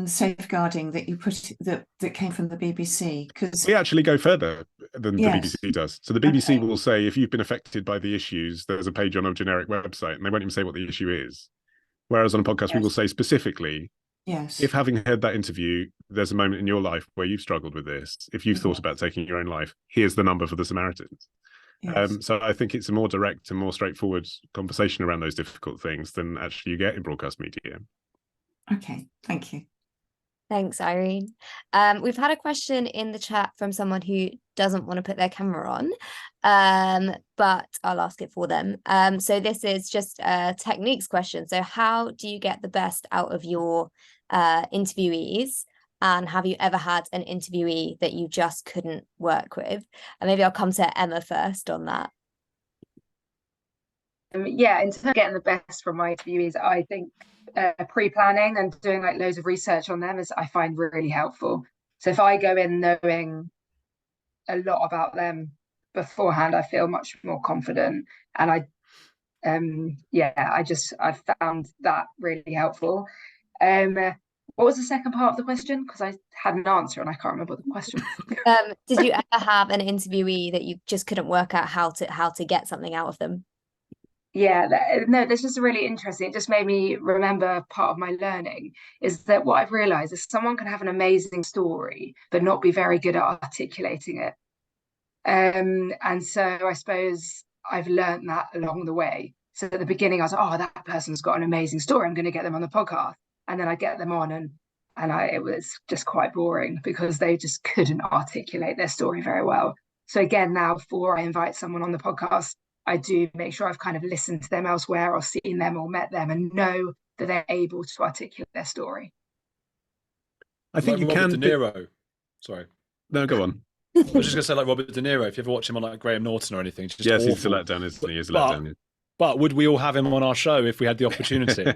safeguarding that you put that came from the BBC? Because we actually go further than the BBC does. So the BBC will say, if you've been affected by the issues, there's a page on a generic website, and they won't even say what the issue is. Whereas on a podcast, we will say specifically, if having heard that interview, there's a moment in your life where you've struggled with this, if you've thought about taking your own life, here's the number for the Samaritans. So I think it's a more direct and more straightforward conversation around those difficult things than actually you get in broadcast media. Okay, thank you. Thanks, Irene. We've had a question in the chat from someone who doesn't want to put their camera on, but I'll ask it for them. So this is just a techniques question. So how do you get the best out of your interviewees? And have you ever had an interviewee that you just couldn't work with? And maybe I'll come to Emma first on that. Yeah, in terms of getting the best from my interviewees, I think pre-planning and doing like loads of research on them I find really helpful. So if I go in knowing a lot about them beforehand, I feel much more confident. And I found that really helpful. What was the second part of the question? Because I had an answer and I can't remember what the question was. Did you ever have an interviewee that you just couldn't work out how to get something out of them? Yeah, no, this is really interesting. It just made me remember part of my learning is that what I've realized is someone can have an amazing story, but not be very good at articulating it. And so I suppose I've learned that along the way. So at the beginning, I was like, oh, that person's got an amazing story. I'm going to get them on the podcast. And then I get them on and it was just quite boring because they just couldn't articulate their story very well. So again, now before I invite someone on the podcast, I do make sure I've kind of listened to them elsewhere or seen them or met them and know that they're able to articulate their story. I think like you Robert can. De Niro. Sorry. No, go on. I was just going to say, like Robert De Niro, if you ever watch him on like Graham Norton or anything, it's just awful. He's a letdown, isn't he? He's a letdown. But would we all have him on our show if we had the opportunity?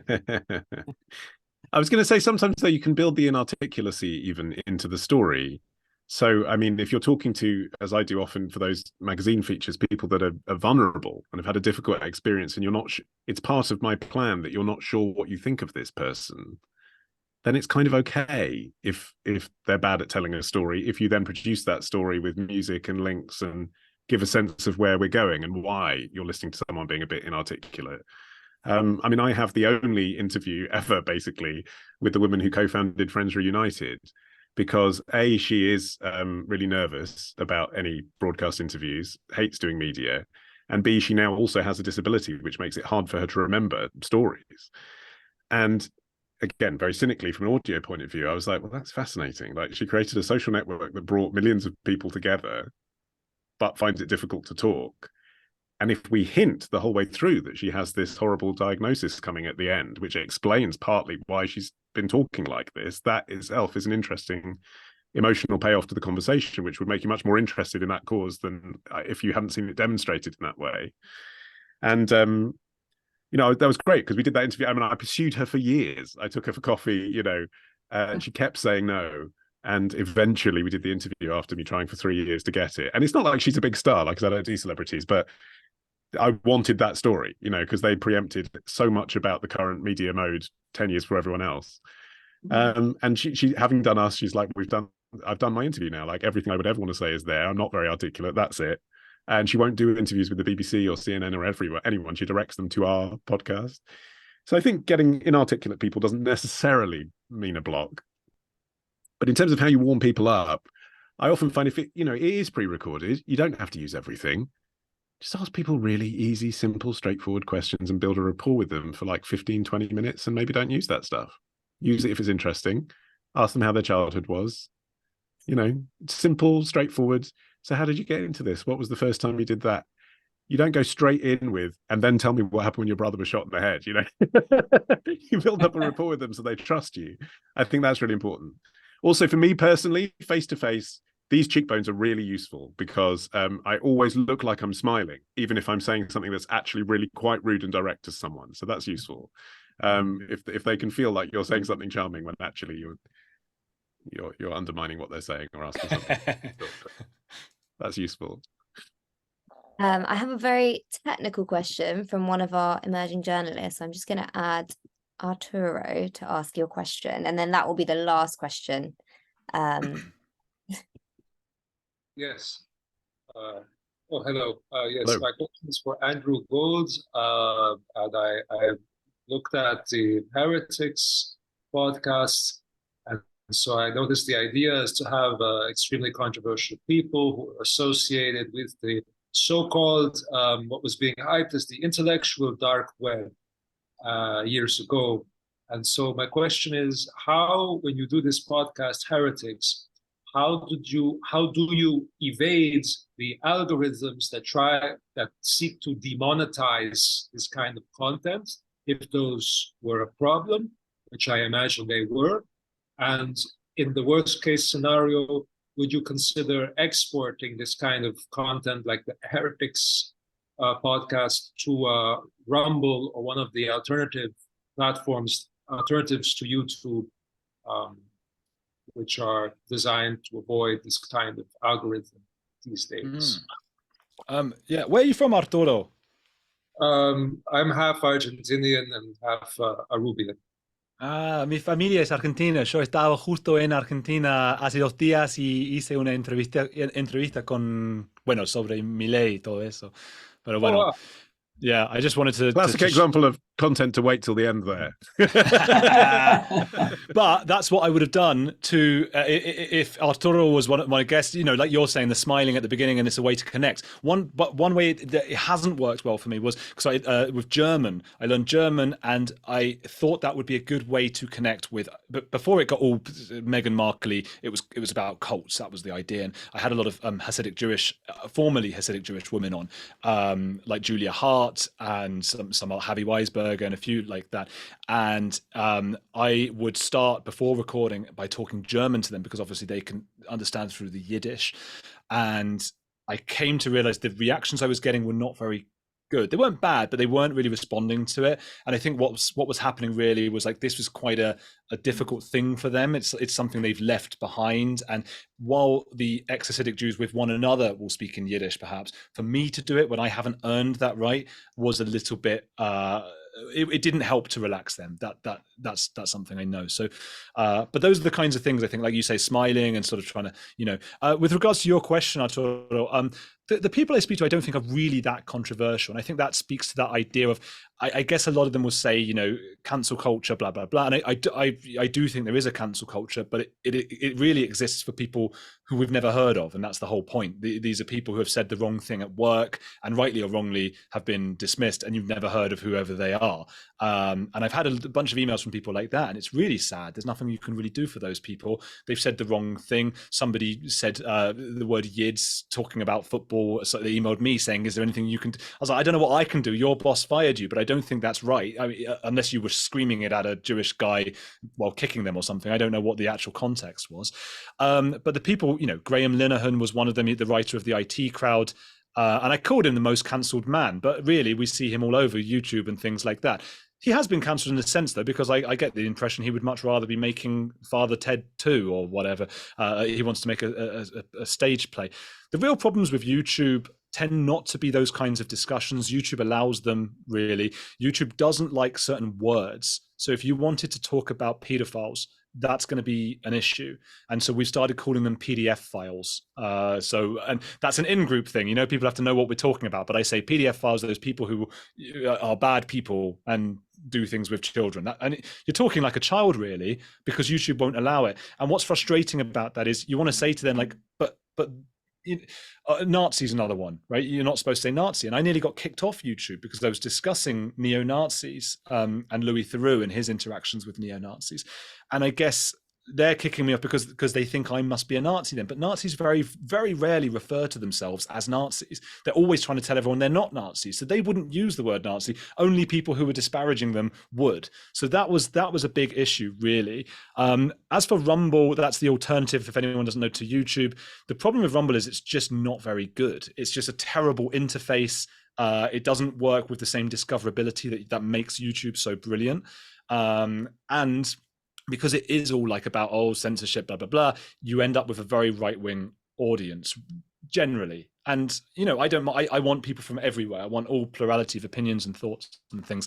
I was going to say, sometimes though, you can build the inarticulacy even into the story. So, I mean, if you're talking to, as I do often for those magazine features, people that are vulnerable and have had a difficult experience, and you're not, it's part of my plan that you're not sure what you think of this person, then it's kind of okay if they're bad at telling a story. If you then produce that story with music and links and give a sense of where we're going and why you're listening to someone being a bit inarticulate. I mean, I have the only interview ever, basically, with the woman who co-founded Friends Reunited, because A, she is really nervous about any broadcast interviews, hates doing media, and B, she now also has a disability, which makes it hard for her to remember stories. And again, very cynically, from an audio point of view, I was like, well, that's fascinating. Like, she created a social network that brought millions of people together, but finds it difficult to talk. And if we hint the whole way through that she has this horrible diagnosis coming at the end, which explains partly why she's been talking like this, that itself is an interesting emotional payoff to the conversation, which would make you much more interested in that cause than if you hadn't seen it demonstrated in that way. And, you know, that was great because we did that interview. I mean, I pursued her for years. I took her for coffee, you know, and she kept saying no. And eventually we did the interview after me trying for 3 years to get it. And it's not like she's a big star, like, 'cause I don't do celebrities, but I wanted that story, you know, because they preempted so much about the current media mode 10 years for everyone else. And she having done us, she's like, I've done my interview now. Like, everything I would ever want to say is there. I'm not very articulate. That's it. And she won't do interviews with the BBC or CNN or anyone. She directs them to our podcast. So I think getting inarticulate people doesn't necessarily mean a block. But in terms of how you warm people up, I often find if it is pre-recorded, you don't have to use everything. Just ask people really easy, simple, straightforward questions and build a rapport with them for like 15, 20 minutes, and maybe don't use that stuff. Use it if it's interesting. Ask them how their childhood was. You know, simple, straightforward. So how did you get into this? What was the first time you did that? you don't go straight in with, and then tell me what happened when your brother was shot in the head. You know, you build up a rapport with them so they trust you. I think that's really important. Also, for me personally, face to face, these cheekbones are really useful because I always look like I'm smiling, even if I'm saying something that's actually really quite rude and direct to someone. So that's useful. If they can feel like you're saying something charming when actually you're undermining what they're saying or asking something. That's useful. I have a very technical question from one of our emerging journalists. I'm just going to add Arturo to ask your question, and then that will be the last question. Yes. Hello. Yes, Hello. my question is for Andrew Gold. And I looked at the Heretics podcast, and so I noticed the idea is to have extremely controversial people who are associated with the so-called, what was being hyped as the intellectual dark web years ago. And so my question is, how, when you do this podcast, Heretics, how do you evade the algorithms that seek to demonetize this kind of content, if those were a problem, which I imagine they were? And in the worst case scenario, would you consider exporting this kind of content, like the Heretics podcast, to Rumble or one of the alternatives to YouTube, which are designed to avoid this kind of algorithm these days? Yeah, where are you from, Arturo? I'm half Argentinian and half Arubian. Mi familia es argentina. Yo estaba justo en Argentina hace 2 días y hice una entrevista con, bueno, sobre Milei y todo eso. Pero bueno, wow. Yeah, I just wanted to... Classic example of content to wait till the end there. But that's what I would have done to if Arturo was one of my guests, you know, like you're saying, the smiling at the beginning and it's a way to connect. One way that it hasn't worked well for me was because with German, I learned German and I thought that would be a good way to connect with, but before it got all Meghan Markle-y, it was about cults. That was the idea. And I had a lot of formerly Hasidic Jewish women on, like Julia Hart, and some Javi Weisberger and a few like that. And I would start before recording by talking German to them because obviously they can understand through the Yiddish. And I came to realize the reactions I was getting were not very good. They weren't bad, but they weren't really responding to it. And I think what was happening really was like this was quite a difficult thing for them. It's something they've left behind. And while the ex-Hasidic Jews with one another will speak in Yiddish, perhaps for me to do it when I haven't earned that right was a little bit. It didn't help to relax them. That's something I know. So, but those are the kinds of things I think, like you say, smiling and sort of trying to, you know, with regards to your question, Arturo, the people I speak to, I don't think are really that controversial. And I think that speaks to that idea of, I guess a lot of them will say, you know, cancel culture, blah, blah, blah. And I do think there is a cancel culture, but it really exists for people who we've never heard of. And that's the whole point. These are people who have said the wrong thing at work and rightly or wrongly have been dismissed and you've never heard of whoever they are. And I've had a bunch of emails from people like that. And it's really sad. There's nothing you can really do for those people. They've said the wrong thing. Somebody said the word Yids talking about football. So they emailed me saying, is there anything you can do? I was like, I don't know what I can do. Your boss fired you, but I don't think that's right. I mean, unless you were screaming it at a Jewish guy while kicking them or something. I don't know what the actual context was. But the people, you know, Graham Linehan was one of them, the writer of the IT Crowd. And I called him the most cancelled man, but really we see him all over YouTube and things like that. He has been cancelled in a sense, though, because I get the impression he would much rather be making Father Ted 2 or whatever. He wants to make a stage play. The real problems with YouTube tend not to be those kinds of discussions. YouTube allows them, really. YouTube doesn't like certain words. So if you wanted to talk about pedophiles, that's going to be an issue. And so we've started calling them PDF files. And that's an in-group thing. You know, people have to know what we're talking about. But I say PDF files are those people who are bad people and do things with children. And you're talking like a child, really, because YouTube won't allow it. And what's frustrating about that is you want to say to them, like, but Nazi's another one, right? You're not supposed to say Nazi. And I nearly got kicked off YouTube because I was discussing neo-Nazis and Louis Theroux and his interactions with neo-Nazis. And I guess they're kicking me off because they think I must be a Nazi then. But Nazis very, very rarely refer to themselves as Nazis. They're always trying to tell everyone they're not Nazis. So they wouldn't use the word Nazi. Only people who were disparaging them would. So that was a big issue, really. As for Rumble, that's the alternative, if anyone doesn't know, to YouTube. The problem with Rumble is it's just not very good. It's just a terrible interface. It doesn't work with the same discoverability that makes YouTube so brilliant. And because it is all like about censorship, blah blah blah, you end up with a very right-wing audience generally. And I want people from everywhere. I want all plurality of opinions and thoughts and things.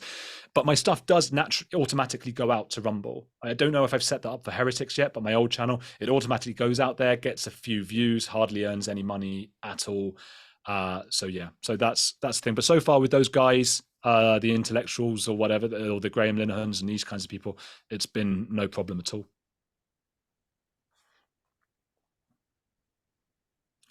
But my stuff does automatically go out to Rumble. I don't know if I've set that up for Heretics yet, but my old channel, it automatically goes out there, gets a few views, hardly earns any money at all. So that's the thing. But so far with those guys, the intellectuals or whatever, or the Graham Linehans and these kinds of people, it's been no problem at all.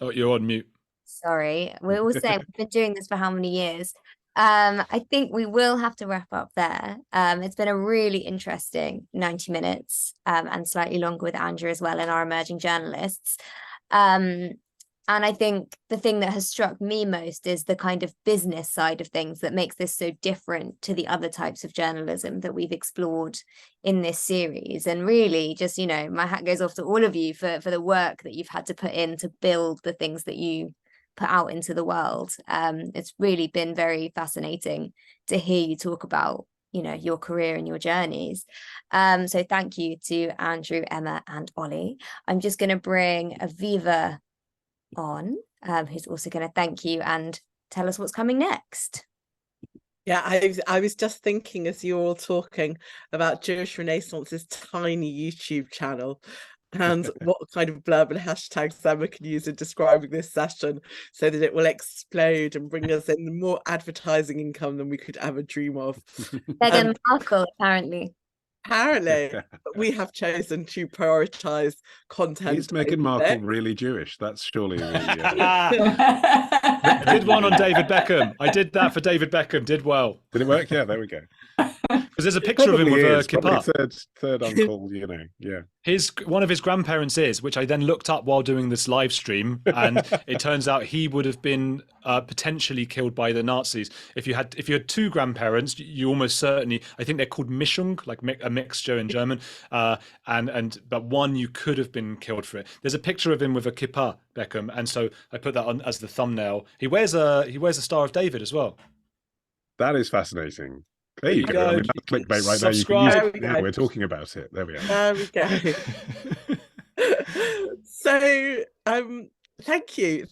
Oh, you're on mute. Sorry, we're all saying we've been doing this for how many years? I think we will have to wrap up there. It's been a really interesting 90 minutes and slightly longer with Andrew as well and our emerging journalists. And I think the thing that has struck me most is the kind of business side of things that makes this so different to the other types of journalism that we've explored in this series. And really just, my hat goes off to all of you for the work that you've had to put in to build the things that you put out into the world. It's really been very fascinating to hear you talk about your career and your journeys. So thank you to Andrew, Emma and Olly. I'm just going to bring Aviva on, who's also going to thank you and tell us what's coming next. Yeah, I was just thinking as you were all talking about Jewish Renaissance's tiny YouTube channel and what kind of blurb and hashtags Emma can use in describing this session so that it will explode and bring us in more advertising income than we could ever dream of. Meghan Markle, apparently. Apparently, we have chosen to prioritize content. Is Meghan Markle really Jewish? That's surely I did one on David Beckham. I did that for David Beckham. Did well. Did it work? Yeah, there we go. Because there's a picture of him with a kippah. Third uncle, yeah. One of his grandparents is, which I then looked up while doing this live stream, and it turns out he would have been potentially killed by the Nazis. If you had two grandparents, you almost certainly, I think they're called Mischung, like a mixture in German, but one you could have been killed for it. There's a picture of him with a kippah, Beckham, and so I put that on as the thumbnail. He wears a Star of David as well. That is fascinating. There you go. I mean, that's clickbait right there. You can use it now. We're talking about it. There we are. There we go. So, thank you.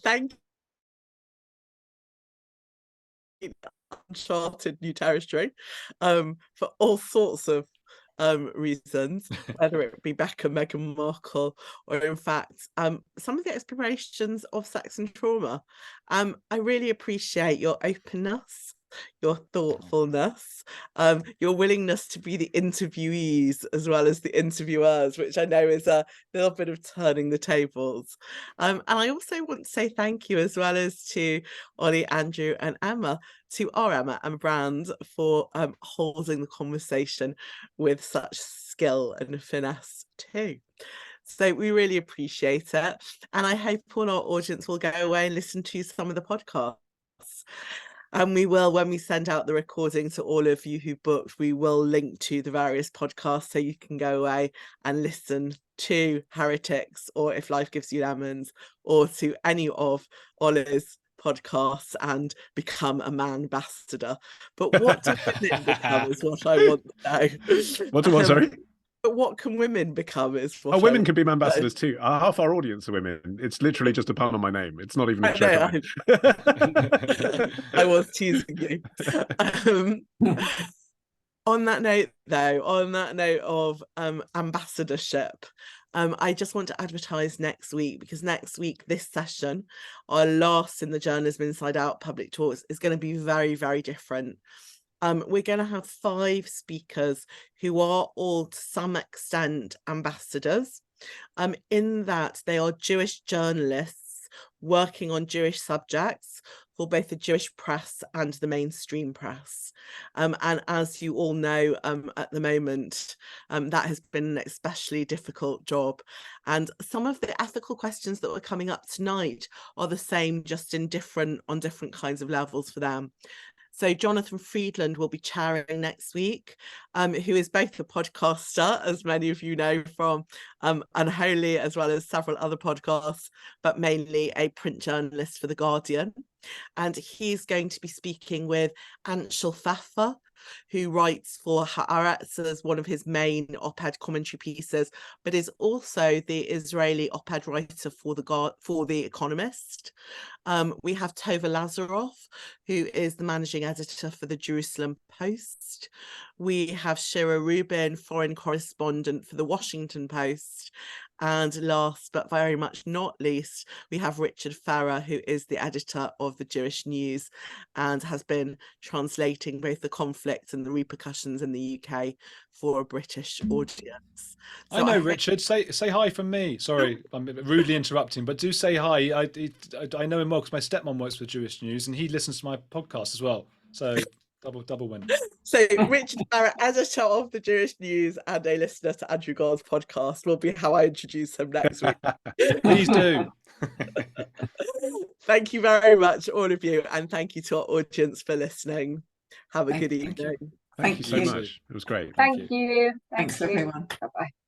Uncharted new territory, for all sorts of reasons, whether it be Beckham, Meghan Markle, or in fact, some of the explorations of sex and trauma. I really appreciate your openness, your thoughtfulness, your willingness to be the interviewees as well as the interviewers, which I know is a little bit of turning the tables. And I also want to say thank you as well as to Olly, Andrew and Emma, to our Emma and Brand, for holding the conversation with such skill and finesse too. So we really appreciate it. And I hope all our audience will go away and listen to some of the podcasts. And we will, when we send out the recording to all of you who booked, we will link to the various podcasts so you can go away and listen to Heretics, or If Life Gives You Lemons, or to any of Olly's podcasts and become a Mann ambassador. But what do women become is what I want to know. What do what, sorry? But what can women become is what women can be ambassadors too. Half our audience are women. It's literally just a pun on my name. It's not even a joke. I was teasing you. On that note, though, of ambassadorship, I just want to advertise next week, because next week, this session, our last in the Journalism Inside Out public talks, is going to be very, very different. We're going to have 5 speakers who are all to some extent ambassadors, in that they are Jewish journalists working on Jewish subjects for both the Jewish press and the mainstream press. And as you all know, at the moment, that has been an especially difficult job. And some of the ethical questions that were coming up tonight are the same, just on different kinds of levels for them. So Jonathan Friedland will be chairing next week, who is both a podcaster, as many of you know from Unholy, as well as several other podcasts, but mainly a print journalist for The Guardian. And he's going to be speaking with Anshel Pfeffer, who writes for Haaretz as one of his main op-ed commentary pieces, but is also the Israeli op-ed writer for The Economist. We have Tova Lazarov, who is the managing editor for the Jerusalem Post. We have Shira Rubin, foreign correspondent for the Washington Post. And last but very much not least, we have Richard Farrer, who is the editor of the Jewish News and has been translating both the conflict and the repercussions in the UK for a British audience. So I know Richard. Say hi from me. Sorry, I'm rudely interrupting, but do say hi. I know him well because my stepmom works for Jewish News and he listens to my podcast as well. So double win. So Richard Farrer, editor of the Jewish News and a listener to Andrew Gard's podcast, will be how I introduce him next week. Please do. Thank you very much, all of you, and thank you to our audience for listening. Have a good evening. Thank you so much. It was great. Thank you. Thanks everyone. Bye-bye.